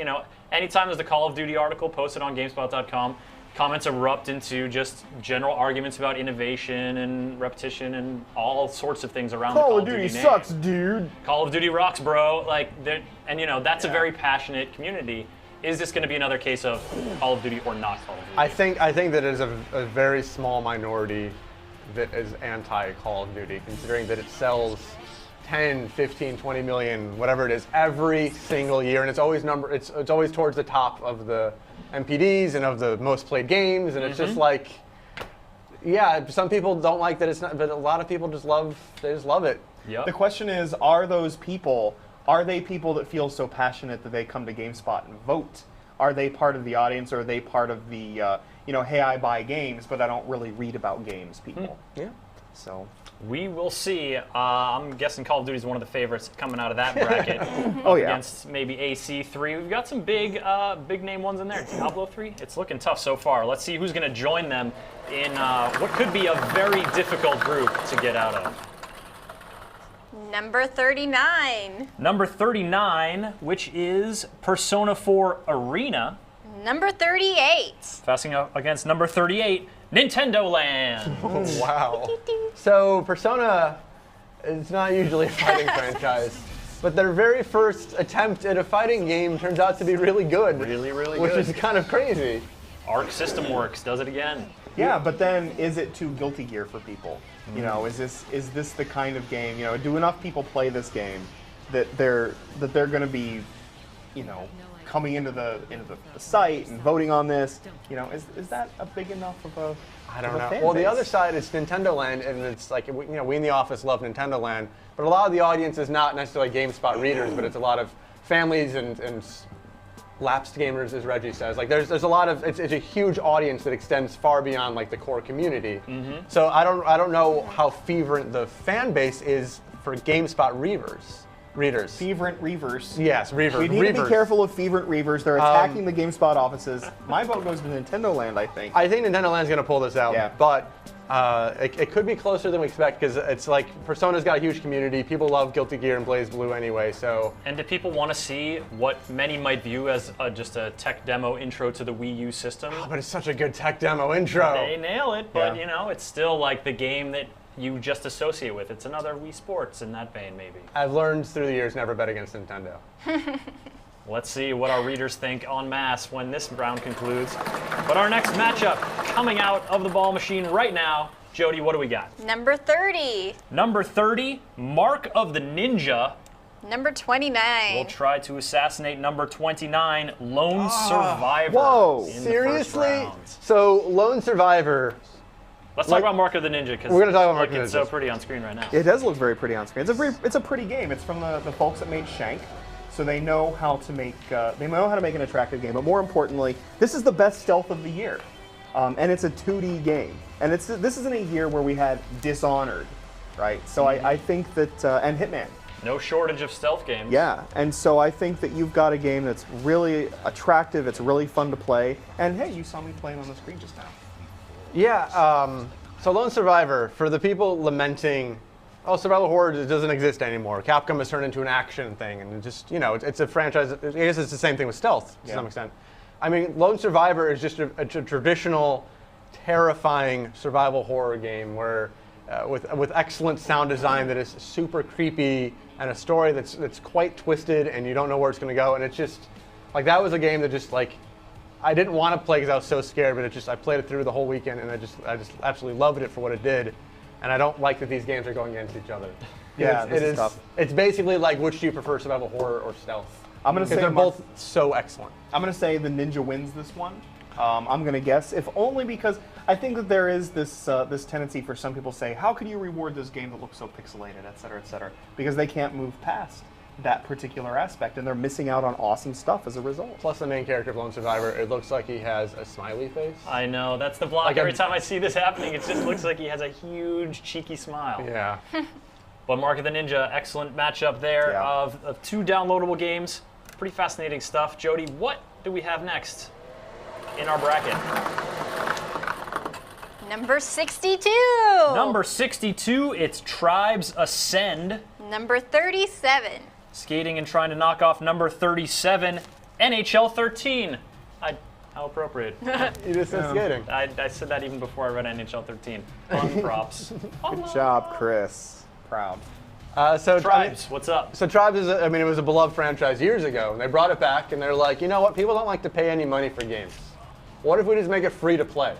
Anytime there's a Call of Duty article posted on GameSpot.com, comments erupt into just general arguments about innovation and repetition and all sorts of things around the Call of Duty name. sucks, dude. Call of Duty rocks, bro. That's a very passionate community. Is this going to be another case of Call of Duty or not Call of Duty? I think that it is a very small minority that is anti-Call of Duty, considering that it sells 10, 15, 20 million, whatever it is, every single year, and it's always it's always towards the top of the MPDs and of the most played games, and it's just like, yeah, some people don't like that it's not, but a lot of people just love it. Yep. The question is, are they people that feel so passionate that they come to GameSpot and vote? Are they part of the audience, or are they part of the, hey, I buy games, but I don't really read about games people? Yeah. So We will see. I'm guessing Call of Duty is one of the favorites coming out of that bracket. Oh, yeah. Against maybe AC3. We've got some big name ones in there. Diablo 3. It's looking tough so far. Let's see who's going to join them in what could be a very difficult group to get out of. Number 39. Number 39, which is Persona 4 Arena. Number 38. Facing up against number 38, Nintendo Land. Oh, wow. So Persona is not usually a fighting franchise, but their very first attempt at a fighting game turns out to be really good. Really, really which good. is kind of crazy. Arc System Works does it again. yeah, but then is it too Guilty Gear for people? You know, is this the kind of game? You know, do enough people play this game that they're going to be, coming into the site and voting on this? You know, is that a big enough of a I don't of a know. fan Well, the base? other side is Nintendo Land, and it's like, we in the office love Nintendo Land, but a lot of the audience is not necessarily GameSpot readers, but it's a lot of families and lapsed gamers, as Reggie says. Like, there's a lot of, it's a huge audience that extends far beyond like the core community. So I don't know how fervent the fan base is for GameSpot readers. Fervent Reavers. Yes, Reavers. We need to be careful of Fervent Reavers. They're attacking the GameSpot offices. My vote goes to Nintendo Land, I think. I think Nintendo Land's going to pull this out, Yeah. but it could be closer than we expect, because it's like Persona's got a huge community. People love Guilty Gear and BlazBlue anyway, so. And do people want to see what many might view as just a tech demo intro to the Wii U system? But it's such a good tech demo intro. They nail it, but Yeah. it's still like the game that you just associate with. It's another Wii Sports in that vein, maybe. I've learned through the years never bet against Nintendo. Let's see what our readers think en masse when this round concludes. But our next matchup coming out of the ball machine right now. Jody, what do we got? Number 30. Number 30, Mark of the Ninja Number 29. We'll try to assassinate number 29, Lone Survivor. Whoa. in the first Seriously? round. So Lone Survivor. Let's Like- talk about Mark of the Ninja because We're gonna talk about Mark of the it's so Ninja. pretty on screen right now. It does look very pretty on screen. It's a pretty game. It's from the folks that made Shank, so they know how to make an attractive game. But more importantly, this is the best stealth of the year, and it's a 2D game. And this isn't a year where we had Dishonored, right? So I think that and Hitman. No shortage of stealth games. Yeah, and so I think that you've got a game that's really attractive. It's really fun to play. And hey, you saw me playing on the screen just now. Yeah, so Lone Survivor, for the people lamenting, oh, survival horror doesn't exist anymore. Capcom has turned into an action thing, and it just, it's a franchise. I guess it's the same thing with stealth to some extent. I mean, Lone Survivor is just a traditional, terrifying survival horror game where, with excellent sound design that is super creepy and a story that's quite twisted and you don't know where it's going to go. And it's just, like, that was a game that just, like, I didn't want to play because I was so scared, but I played it through the whole weekend, and I just absolutely loved it for what it did. And I don't like that these games are going against each other. Yeah, this is tough. It's basically like, which do you prefer, survival horror or stealth? I'm gonna say they're Mark- both so excellent. I'm going to say the Ninja wins this one. I'm going to guess, if only because I think that there is this this tendency for some people to say, how can you reward this game that looks so pixelated, et cetera, because they can't move past that particular aspect, and they're missing out on awesome stuff as a result. Plus, the main character of Lone Survivor, it looks like he has a smiley face. I know, that's the block. Like Every time I see this happening, it just looks like he has a huge, cheeky smile. Yeah. But Mark of the Ninja, excellent matchup there Yeah. of two downloadable games. Pretty fascinating stuff. Jody, what do we have next in our bracket? Number 62. Number 62, it's Tribes Ascend. Number 37. Skating and trying to knock off number 37, NHL 13. How appropriate. You just said skating. I said that even before I read NHL 13. Fun props. Good job, Chris. Proud. So Tribes, what's up? So Tribes is, it was a beloved franchise years ago, and they brought it back, and they're like, you know what? People don't like to pay any money for games. What if we just make it free to play?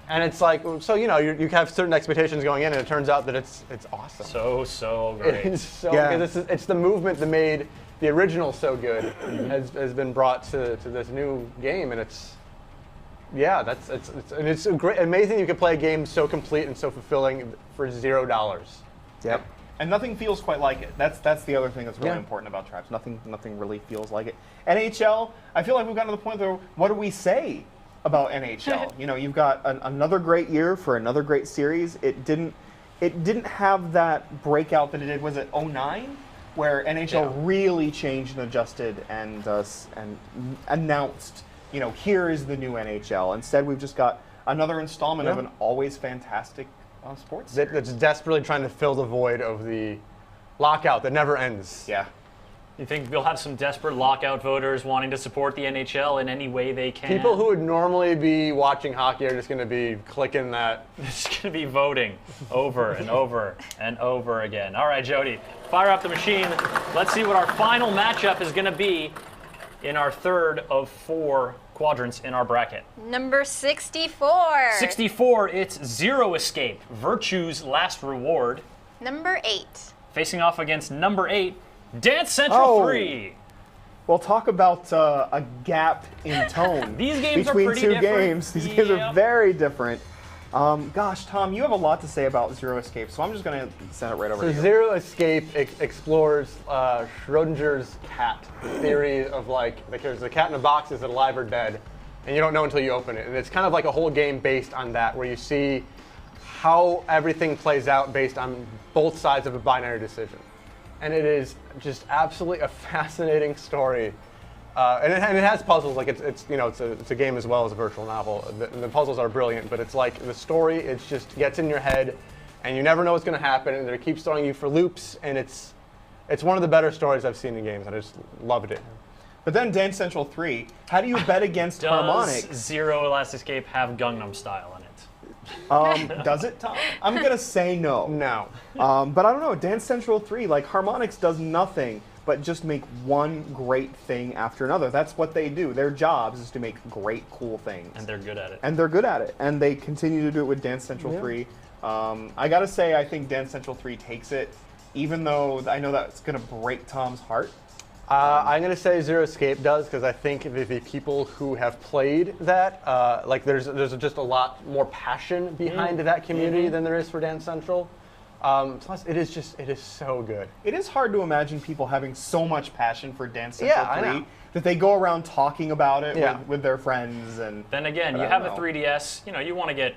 And it's like, so you have certain expectations going in, and it turns out that it's awesome. So great. It's so Yeah. good. It's the movement that made the original so good has been brought to this new game, and it's great, amazing you can play a game so complete and so fulfilling for $0. Yep. And nothing feels quite like it. That's the other thing that's really Yeah. important about Tribes. Nothing really feels like it. NHL, I feel like we've gotten to the point where what do we say about NHL? You've got another great year for another great series. It didn't have that breakout that it did. Was it 2009, where NHL really changed and adjusted and announced, here is the new NHL. Instead, we've just got another installment of an always fantastic sports series. That's desperately trying to fill the void of the lockout that never ends. Yeah. You think we'll have some desperate lockout voters wanting to support the NHL in any way they can? People who would normally be watching hockey are just going to be clicking that. It's going to be voting over and over and over again. All right, Jody, fire up the machine. Let's see what our final matchup is going to be in our third of 4 quadrants in our bracket. Number 64. 64, it's Zero Escape, Virtue's Last Reward. Number 8. Facing off against number 8, Dance Central 3. Well, talk about a gap in tone These games are between pretty two different. games. These games are Yep. very different. Gosh, Tom, you have a lot to say about Zero Escape, so I'm just going to send it right over So to you. Zero Escape explores Schrodinger's cat theory of like there's a cat in a box, is it alive or dead? And you don't know until you open it. And it's kind of like a whole game based on that, where you see how everything plays out based on both sides of a binary decision. And it is just absolutely a fascinating story. And it has puzzles, like it's a game as well as a virtual novel. The puzzles are brilliant, but it's like the story, it just gets in your head, and you never know what's going to happen, and it keeps throwing you for loops, and it's one of the better stories I've seen in games, and I just loved it. But then Dance Central 3, how do you bet against Harmonix? Does Zero Last Escape have Gangnam Style in it? Does it, Tom? I'm going to say no. No. But I don't know. Dance Central 3, like Harmonix does nothing but just make one great thing after another. That's what they do. Their jobs is to make great, cool things. And they're good at it. And they're good at it. And they continue to do it with Dance Central 3. I got to say, I think Dance Central 3 takes it even though I know that's going to break Tom's heart. I'm going to say Zero Escape does, because I think the people who have played that, like there's just a lot more passion behind that community than there is for Dance Central. Plus, it is so good. It is hard to imagine people having so much passion for Dance Central 3 I know. that they go around talking about it Yeah. with their friends. And Then again, you have a 3DS. You know, you want to get.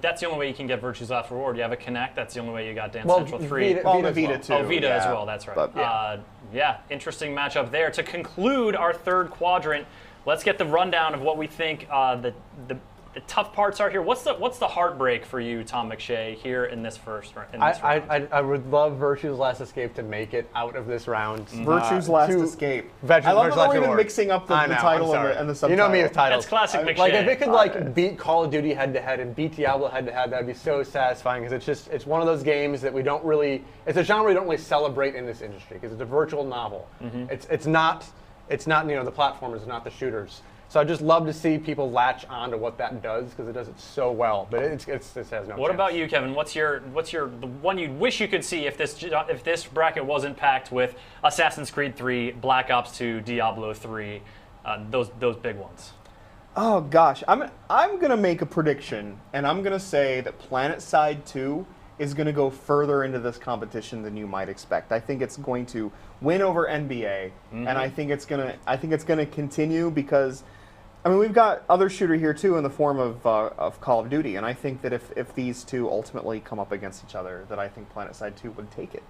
That's the only way you can get Virtue's Last Reward. You have a Kinect. That's the only way you got Dance Central 3. Vita, Well, Vita the as Vita well. too. Oh, Vita yeah. as well. That's right. But, Yeah, interesting matchup there. To conclude our third quadrant, let's get the rundown of what we think the tough parts are here. What's the heartbreak for you, Tom McShay, here in this first round? I would love Virtue's Last Escape to make it out of this round. Virtue's Last to Escape. Virtue's I love Last that we're even Reward. mixing up the I know, title I'm sorry. and the subtitle. You know me with titles. That's classic McShay. Like if it could beat Call of Duty head to head and beat Diablo head to head, that'd be so satisfying, because it's one of those games that we don't really. It's a genre we don't really celebrate in this industry, because it's a virtual novel. It's not the platformers, not the shooters. So I just love to see people latch on to what that does, because it does it so well. But it has no chance. What about you, Kevin? What's the one you wish you could see if this bracket wasn't packed with Assassin's Creed 3, Black Ops 2, Diablo 3, those big ones? Oh gosh, I'm gonna make a prediction, and I'm gonna say that PlanetSide 2 is gonna go further into this competition than you might expect. I think it's going to win over NBA, and I think it's gonna continue, because I mean, we've got other shooter here too in the form of Call of Duty, and I think that if these two ultimately come up against each other, that I think PlanetSide 2 would take it.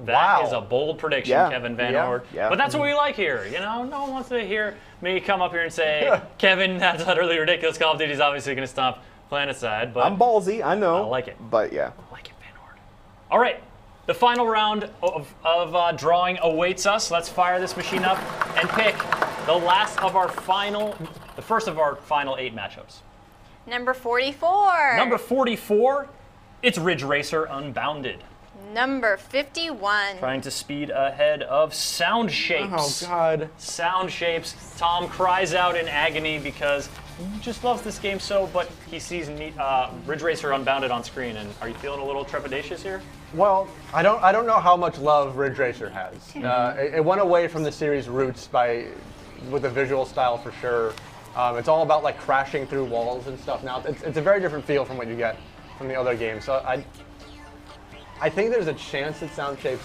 That is a bold prediction, Yeah. Kevin Van Yeah. Ord. Yeah. But that's what we like here. You know, no one wants to hear me come up here and say, Kevin, that's utterly ridiculous. Call of Duty is obviously going to stomp PlanetSide. But I'm ballsy, I know. I like it. But yeah. I like it, Van Ord. All right, the final round of drawing awaits us. Let's fire this machine up and pick the first of our final 8 matchups. Number 44. Number 44, it's Ridge Racer Unbounded. Number 51. Trying to speed ahead of Sound Shapes. Oh God. Sound Shapes. Tom cries out in agony because he just loves this game so, but he sees Ridge Racer Unbounded on screen. And are you feeling a little trepidatious here? Well, I don't know how much love Ridge Racer has. It went away from the series' roots with the visual style for sure. It's all about like crashing through walls and stuff now. It's a very different feel from what you get from the other games. So I think there's a chance that Sound Shapes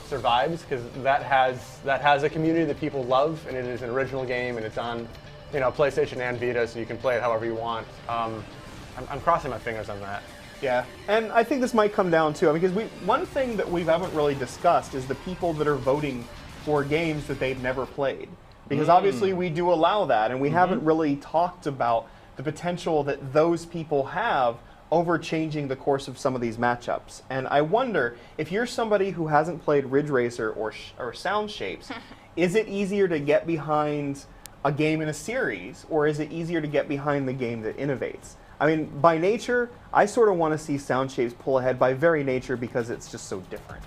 survives, because that has a community that people love, and it is an original game, and it's on PlayStation and Vita, so you can play it however you want. I'm crossing my fingers on that. Yeah, and I think this might come down to, because one thing that we haven't really discussed is the people that are voting for games that they've never played. Because obviously we do allow that, and we haven't really talked about the potential that those people have over changing the course of some of these matchups. And I wonder, if you're somebody who hasn't played Ridge Racer or Sound Shapes, is it easier to get behind a game in a series, or is it easier to get behind the game that innovates? I mean, by nature, I sort of want to see Sound Shapes pull ahead by very nature, because it's just so different.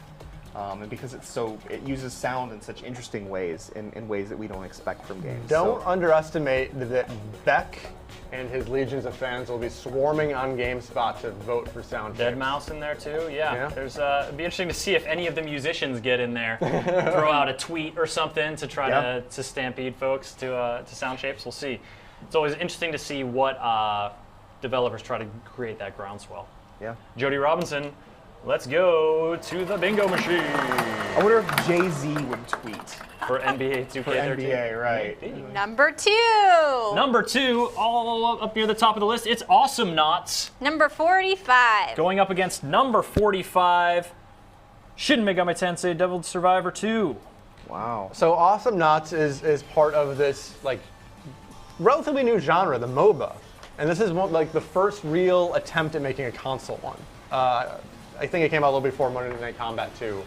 And because it uses sound in such interesting ways, in ways that we don't expect from games. Don't underestimate that Beck and his legions of fans will be swarming on GameSpot to vote for Sound Shapes. Deadmau5 in there too, yeah. Yeah. There's it'd be interesting to see if any of the musicians get in there, throw out a tweet or something to try to stampede folks to Sound Shapes. We'll see. It's always interesting to see what developers try to create that groundswell. Yeah. Jody Robinson, let's go to the bingo machine I wonder if Jay-Z would tweet for NBA 2K13. for NBA, right? Number 2. Number 2, all up near the top of the list, it's Awesome Knots. Number 45. Going up against number 45, Shin Megami Tensei Devil Survivor 2. Wow. So Awesome Knots is part of this like relatively new genre, the MOBA, and this is like the first real attempt at making a console one. I think it came out a little before Monday Night Combat 2,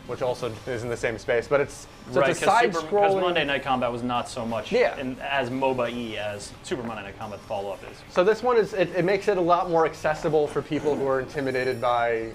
which also is in the same space, but it's a Because side-scrolling. Monday Night Combat was not so much Yeah. as MOBA-y as Super Monday Night Combat follow-up is. So this one it makes it a lot more accessible for people who are intimidated by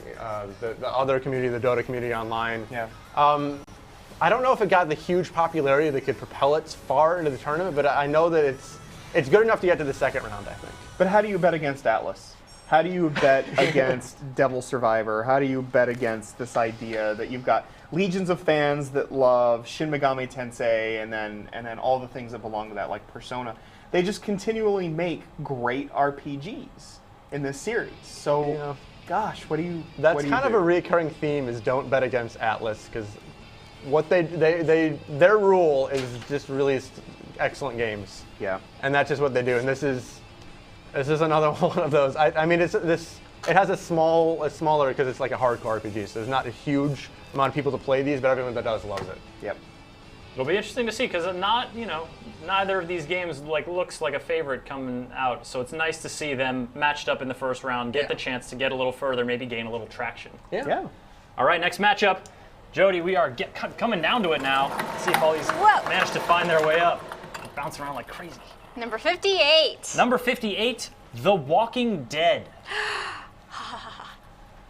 the other community, the Dota community online. Yeah. I don't know if it got the huge popularity that could propel it far into the tournament, but I know that it's good enough to get to the second round, I think. But how do you bet against Atlas? How do you bet against Devil Survivor? How do you bet against this idea that you've got legions of fans that love Shin Megami Tensei and then all the things that belong to that, like Persona? They just continually make great RPGs in this series. So, Yeah. gosh, what do you? That's what do you kind of do? a recurring theme is don't bet against Atlas because what their rule is just release excellent games. Yeah. And that's just what they do. And this is another one of those. I mean, it has a smaller because it's like a hardcore RPG. So there's not a huge amount of people to play these, but everyone that does loves it. Yep. It'll be interesting to see because neither of these games looks like a favorite coming out. So it's nice to see them matched up in the first round, get the chance to get a little further, maybe gain a little traction. Yeah. All right, next matchup. Jody, we are coming down to it now. Let's see if all these Whoa. manage to find their way up. Bounce around like crazy. Number 58. Number 58, The Walking Dead.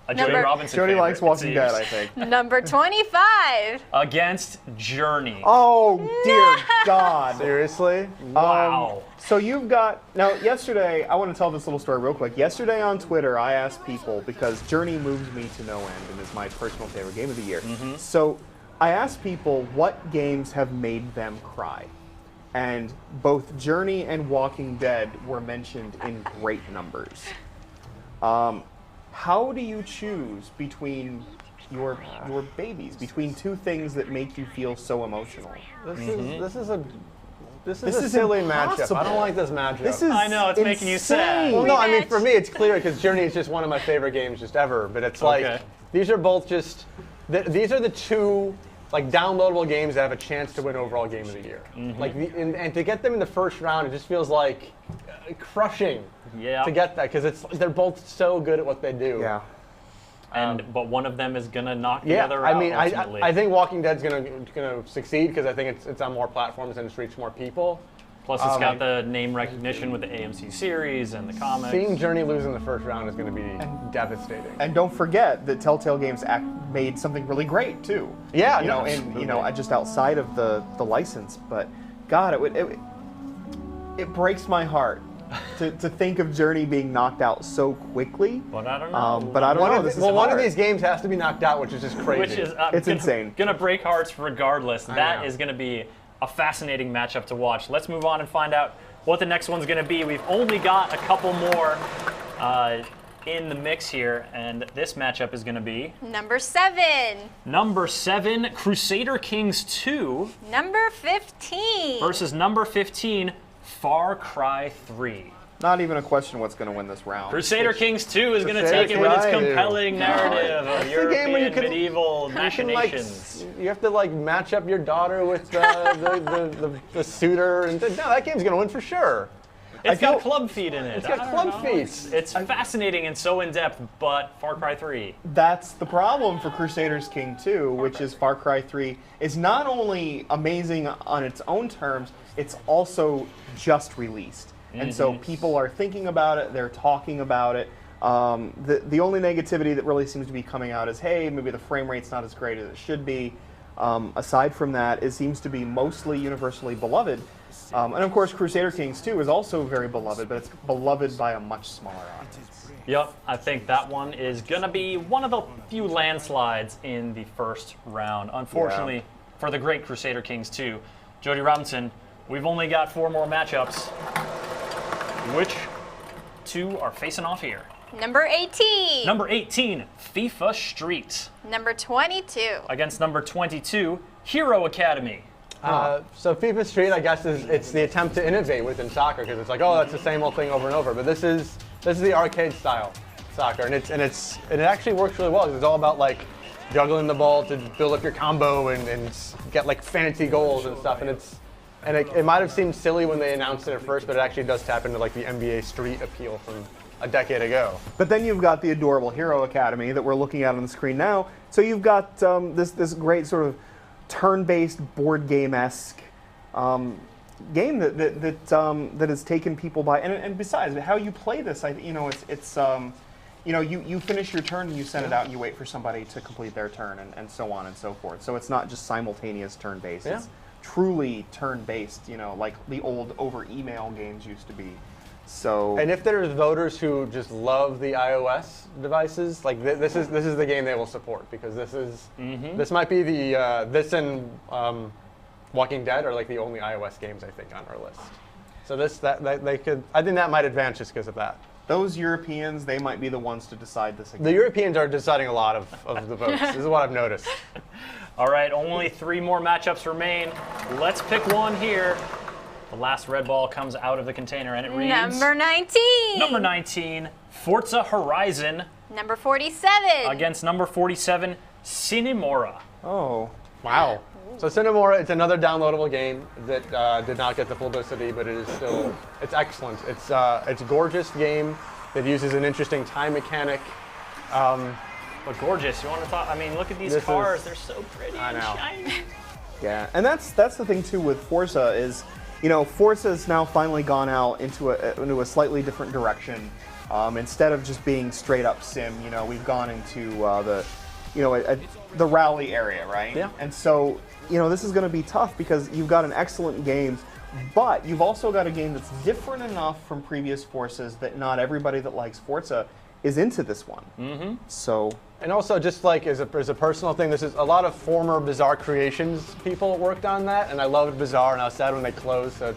A Jody Number- Robinson Jody favorite, likes it Walking Dead, seems. I think. Number 25. Against Journey. Oh dear God! Seriously? Wow. So you've got now. Yesterday, I want to tell this little story real quick. Yesterday on Twitter, I asked people because Journey moves me to no end and is my personal favorite game of the year. So I asked people what games have made them cry, and both Journey and Walking Dead were mentioned in great numbers. How do you choose between your babies, between two things that make you feel so emotional? This is a This a is silly impossible. matchup. I don't like this matchup. This is I know, it's making you sad. insane. Well, no, I mean, Rematch. for me, it's clear because Journey is just one of my favorite games just ever. But it's Okay. like, these are both just, these are the two, like, downloadable games that have a chance to win overall game of the year. Like, and to get them in the first round, it just feels like crushing Yeah. to get that because they're both so good at what they do. Yeah. But one of them is gonna knock the Yeah, other I out mean, ultimately. I think Walking Dead's gonna succeed because I think it's on more platforms and it's reached more people. Plus, it's got the name recognition with the AMC series and the comics. Seeing Journey lose in the first round is going to be devastating. And don't forget that Telltale Games made something really great too. Yeah, you no, know, and absolutely. just outside of the license. But God, it breaks my heart to think of Journey being knocked out so quickly. But I don't know. But I don't know. This is one of hard. these games has to be knocked out, which is just crazy. Which is It's insane. Gonna break hearts regardless. That know. is gonna be a fascinating matchup to watch. Let's move on and find out what the next one's gonna be. We've only got a couple more in the mix here, and this matchup is gonna be Number 7. number 7, Crusader Kings 2 Number 15. versus number 15, Far Cry 3. Not even a question what's going to win this round. Crusader Kings 2 is going to Crusader take it with its Kings 2. compelling narrative of the game where you European can- medieval You can, like, machinations. you have to like match up your daughter with the suitor, and no, that game's gonna win for sure. It's feel- got club feet in it. It's got I don't club know. feet. It's fascinating and so in depth, but Far Cry 3. That's the problem for Crusaders King 2, which is Far Cry 3 is not only amazing on its own terms, it's also just released. And so people are thinking about it, they're talking about it. The only negativity that really seems to be coming out is, hey, maybe the frame rate's not as great as it should be. Aside from that, it seems to be mostly universally beloved. And of course, Crusader Kings 2 is also very beloved, but it's beloved by a much smaller audience. Yep, I think that one is going to be one of the few landslides in the first round. Unfortunately, for the great Crusader Kings 2, Jody Robinson, we've only got 4 more matchups. Which two are facing off here? Number 18. Number 18, FIFA Street, Number 22. against number 22, Hero Academy. So FIFA Street, I guess, it's the attempt to innovate within soccer because it's like, oh, that's the same old thing over and over. But this is the arcade style soccer, and it actually works really well because it's all about like juggling the ball to build up your combo and get like fancy goals and stuff. And it might have seemed silly when they announced it at first, but it actually does tap into like the NBA Street appeal from a decade ago. But then you've got the adorable Hero Academy that we're looking at on the screen now. So you've got this great sort of turn-based board game-esque game that has taken people by. And besides, how you play this, you finish your turn and you send it out and you wait for somebody to complete their turn and so on and so forth. So it's not just simultaneous turn-based. Yeah. It's truly turn-based. Like the old over email games used to be. So And if there's voters who just love the iOS devices, like this is the game they will support, because this might be the this and Walking Dead are like the only iOS games I think on our list. So I think that might advance just because of that. those Europeans, they might be the ones to decide this again. The Europeans are deciding a lot of the votes. This is what I've noticed. All right, only 3 more matchups remain. Let's pick one here. The last red ball comes out of the container, and it reads... Number 19. Number 19, Forza Horizon Number 47. against number 47, Cinemora. Oh, Wow. So Cinemora, it's another downloadable game that did not get the publicity, but it is still, it's excellent. It's a gorgeous game that uses an interesting time mechanic. But gorgeous, you want to talk? I mean, look at these This cars. is- They're so pretty I and know. shiny. yeah. And that's the thing too with Forza is, Forza's now finally gone out into a slightly different direction. Instead of just being straight up sim, we've gone into the rally area, right? Yeah. And so, this is going to be tough because you've got an excellent game, but you've also got a game that's different enough from previous Forzas that not everybody that likes Forza is into this one. Mm-hmm. So, And also, just like as a personal thing, this is a lot of former Bizarre Creations people worked on that, and I loved Bizarre, and I was sad when they closed. So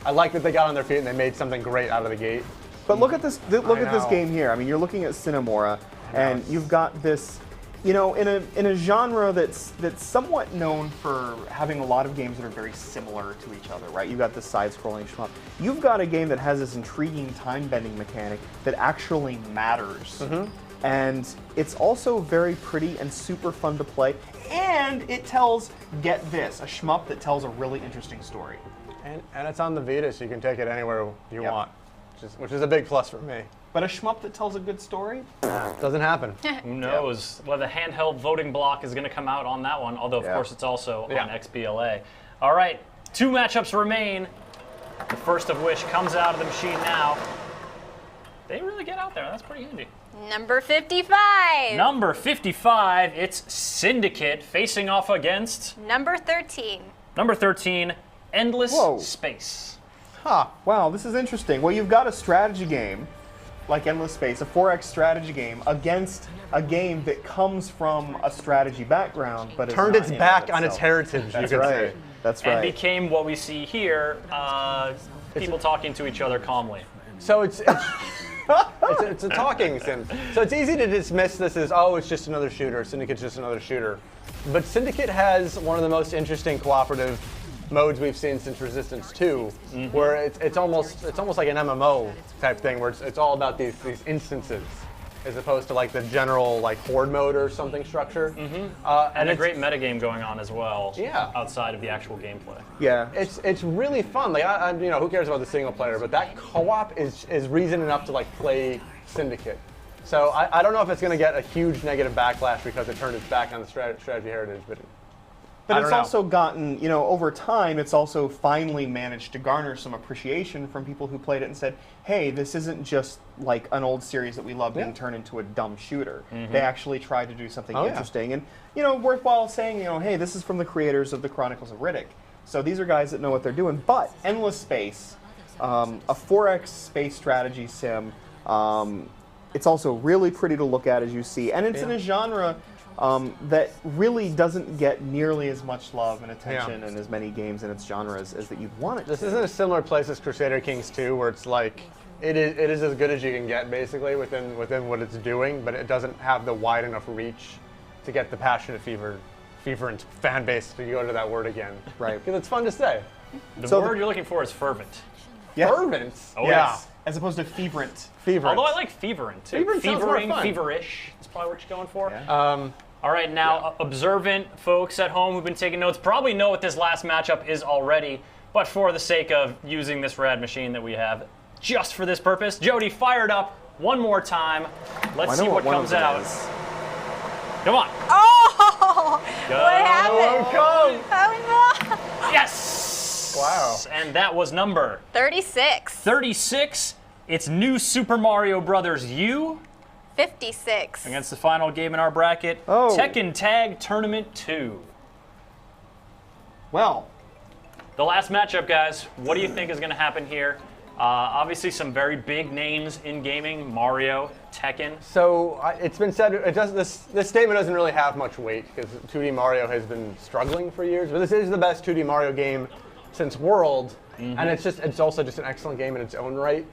I like that they got on their feet and they made something great out of the gate. but look at this. Look at this know. game here. I mean, you're looking at Cinemora, and you've got this. In a genre that's somewhat known for having a lot of games that are very similar to each other, right? You've got this side-scrolling shmup. You've got a game that has this intriguing time-bending mechanic that actually matters. And it's also very pretty and super fun to play. And it tells, get this, a shmup that tells a really interesting story. And it's on the Vita, so you can take it anywhere you Yep. want, which is a big plus for me. But a shmup that tells a good story? Doesn't happen. Who knows? Well, the handheld voting block is going to come out on that one, although, of Yeah. course, it's also Yeah. on XBLA. All right, 2 matchups remain. The first of which comes out of the machine now. They really get out there. That's pretty handy. Number 55. Number 55, it's Syndicate facing off against Number 13. number 13, Endless Whoa. Space. Huh. Wow, this is interesting. Well, you've got a strategy game, like Endless Space, a 4X strategy game, against a game that comes from a strategy background, but is Turned not its in back of on its itself. heritage, you That's could right. say. That's And right. became what we see here, people talking to each other calmly. So it's a talking sim. So it's easy to dismiss this as, oh, it's just another shooter. Syndicate's just another shooter. But Syndicate has one of the most interesting cooperative modes we've seen since Resistance 2, where it's almost like an MMO type thing, where it's all about these instances, as opposed to like the general like horde mode or something structure. And a great metagame going on as well, Yeah. outside of the actual gameplay. Yeah. It's really fun. Like who cares about the single player? But that co-op is reason enough to like play Syndicate. So I don't know if it's going to get a huge negative backlash because it turned its back on the strategy heritage, but But I it's don't know. also gotten, over time, it's also finally managed to garner some appreciation from people who played it and said, hey, this isn't just like an old series that we love being turned into a dumb shooter. They actually tried to do something Oh, yeah. interesting. And, worthwhile saying, hey, this is from the creators of the Chronicles of Riddick. So these are guys that know what they're doing. But Endless Space, a 4X space strategy sim, it's also really pretty to look at, as you see. And it's in a genre that really doesn't get nearly as much love and attention and as many games in its genre as that you'd want it to. this isn't a similar place as Crusader Kings 2, where it's like it is as good as you can get basically within what it's doing, but it doesn't have the wide enough reach to get the passionate fervent fan base, to go to that word again. Right. Because it's fun to say. The So word you're looking for is fervent. Yeah. Fervent. Oh, yeah. yes. As opposed to feverent. Fervent. Although I like feverent too. Feverent sounds more Fevering, fun. feverish is probably what you're going for. Yeah. All right, now observant folks at home who've been taking notes probably know what this last matchup is already, but for the sake of using this rad machine that we have just for this purpose, Jody, fired up one more time. Let's I see know what one of comes them out. is. Come on. Oh! Go. What happened? Come. Oh no! Yes! Wow. And that was number 36. 36. It's New Super Mario Brothers U 56. against the final game in our bracket, Oh. Tekken Tag Tournament 2. Well, The last matchup, guys. What do you think is going to happen here? Obviously, some very big names in gaming: Mario, Tekken. So it's been said this statement doesn't really have much weight because 2D Mario has been struggling for years. But this is the best 2D Mario game since World, and it's also just an excellent game in its own right.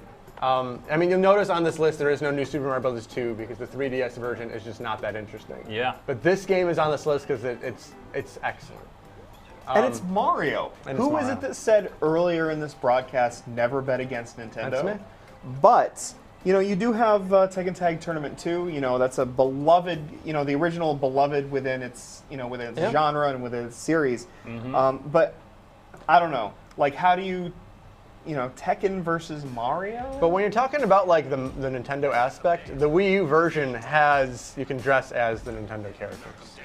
I mean, you'll notice on this list there is no new Super Mario Bros. 2 because the 3DS version is just not that interesting. Yeah. But this game is on this list because it's excellent. And it's Mario. and it's Who is Mario. it that said earlier in this broadcast, never bet against Nintendo? That's me. But, you do have Tekken Tag Tournament 2. That's a beloved, the original beloved within its, within its Yeah. genre and within its series. But I don't know. Like, how do you, Tekken versus Mario? But when you're talking about like the Nintendo aspect, the Wii U version you can dress as the Nintendo characters.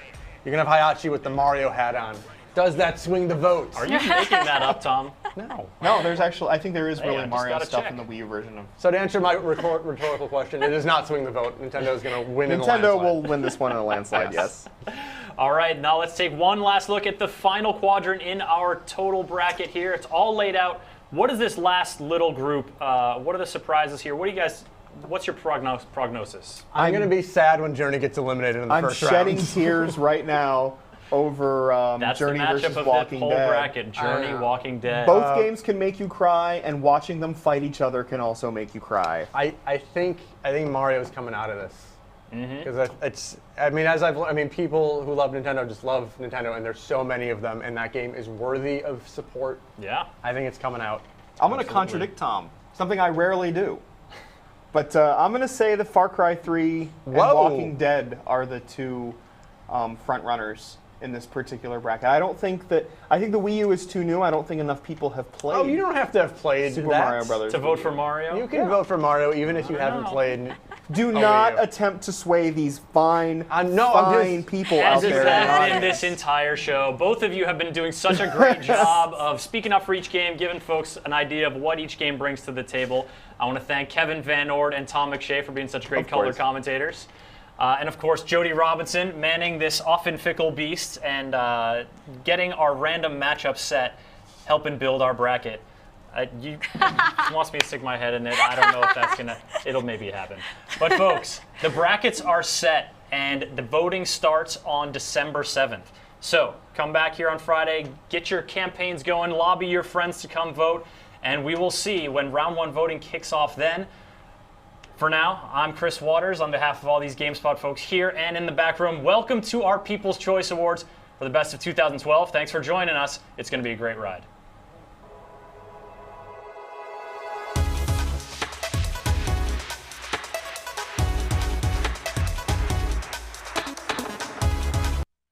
You can have Hayachi with the Mario hat on. Does that swing the vote? Are you making that up, Tom? No. No, I think there is Hey, I really just Mario gotta stuff check. in the Wii U version of. So to answer my rhetorical question, it does not swing the vote. Nintendo is going to win in a Nintendo landslide. will win this one in a landslide, yes. All right, now let's take one last look at the final quadrant in our total bracket here. It's all laid out. What is this last little group? What are the surprises here? What's your prognosis? I'm going to be sad when Journey gets eliminated in the I'm first shedding round. tears right now over That's Journey the matchup versus of Walking that whole Dead. bracket: Journey, Walking Dead. Both games can make you cry, and watching them fight each other can also make you cry. I think Mario's coming out of this. Because people who love Nintendo just love Nintendo, and there's so many of them, and that game is worthy of support. Yeah. I think it's coming out. I'm going to contradict Tom, something I rarely do. But I'm going to say that Far Cry 3 and Whoa. Walking Dead are the two front runners in this particular bracket. I think the Wii U is too new. I don't think enough people have played. Oh, you don't have to have played Super that. Mario Brothers. To vote for Mario? You can vote for Mario even if you haven't know. played. Do Wii not U. attempt to sway these fine I'm just- people out As it there. has been this entire show. Both of you have been doing such a great job of speaking up for each game, giving folks an idea of what each game brings to the table. I want to thank Kevin Van Ord and Tom McShay for being such great Of color course. commentators. And of course, Jody Robinson manning this often fickle beast and getting our random matchup set, helping build our bracket. He wants me to stick my head in it. I don't know if that's it'll maybe happen. But folks, the brackets are set and the voting starts on December 7th. So come back here on Friday, get your campaigns going, lobby your friends to come vote, and we will see when round one voting kicks off then. For now, I'm Chris Waters on behalf of all these GameSpot folks here and in the back room. Welcome to our People's Choice Awards for the best of 2012. Thanks for joining us. It's going to be a great ride.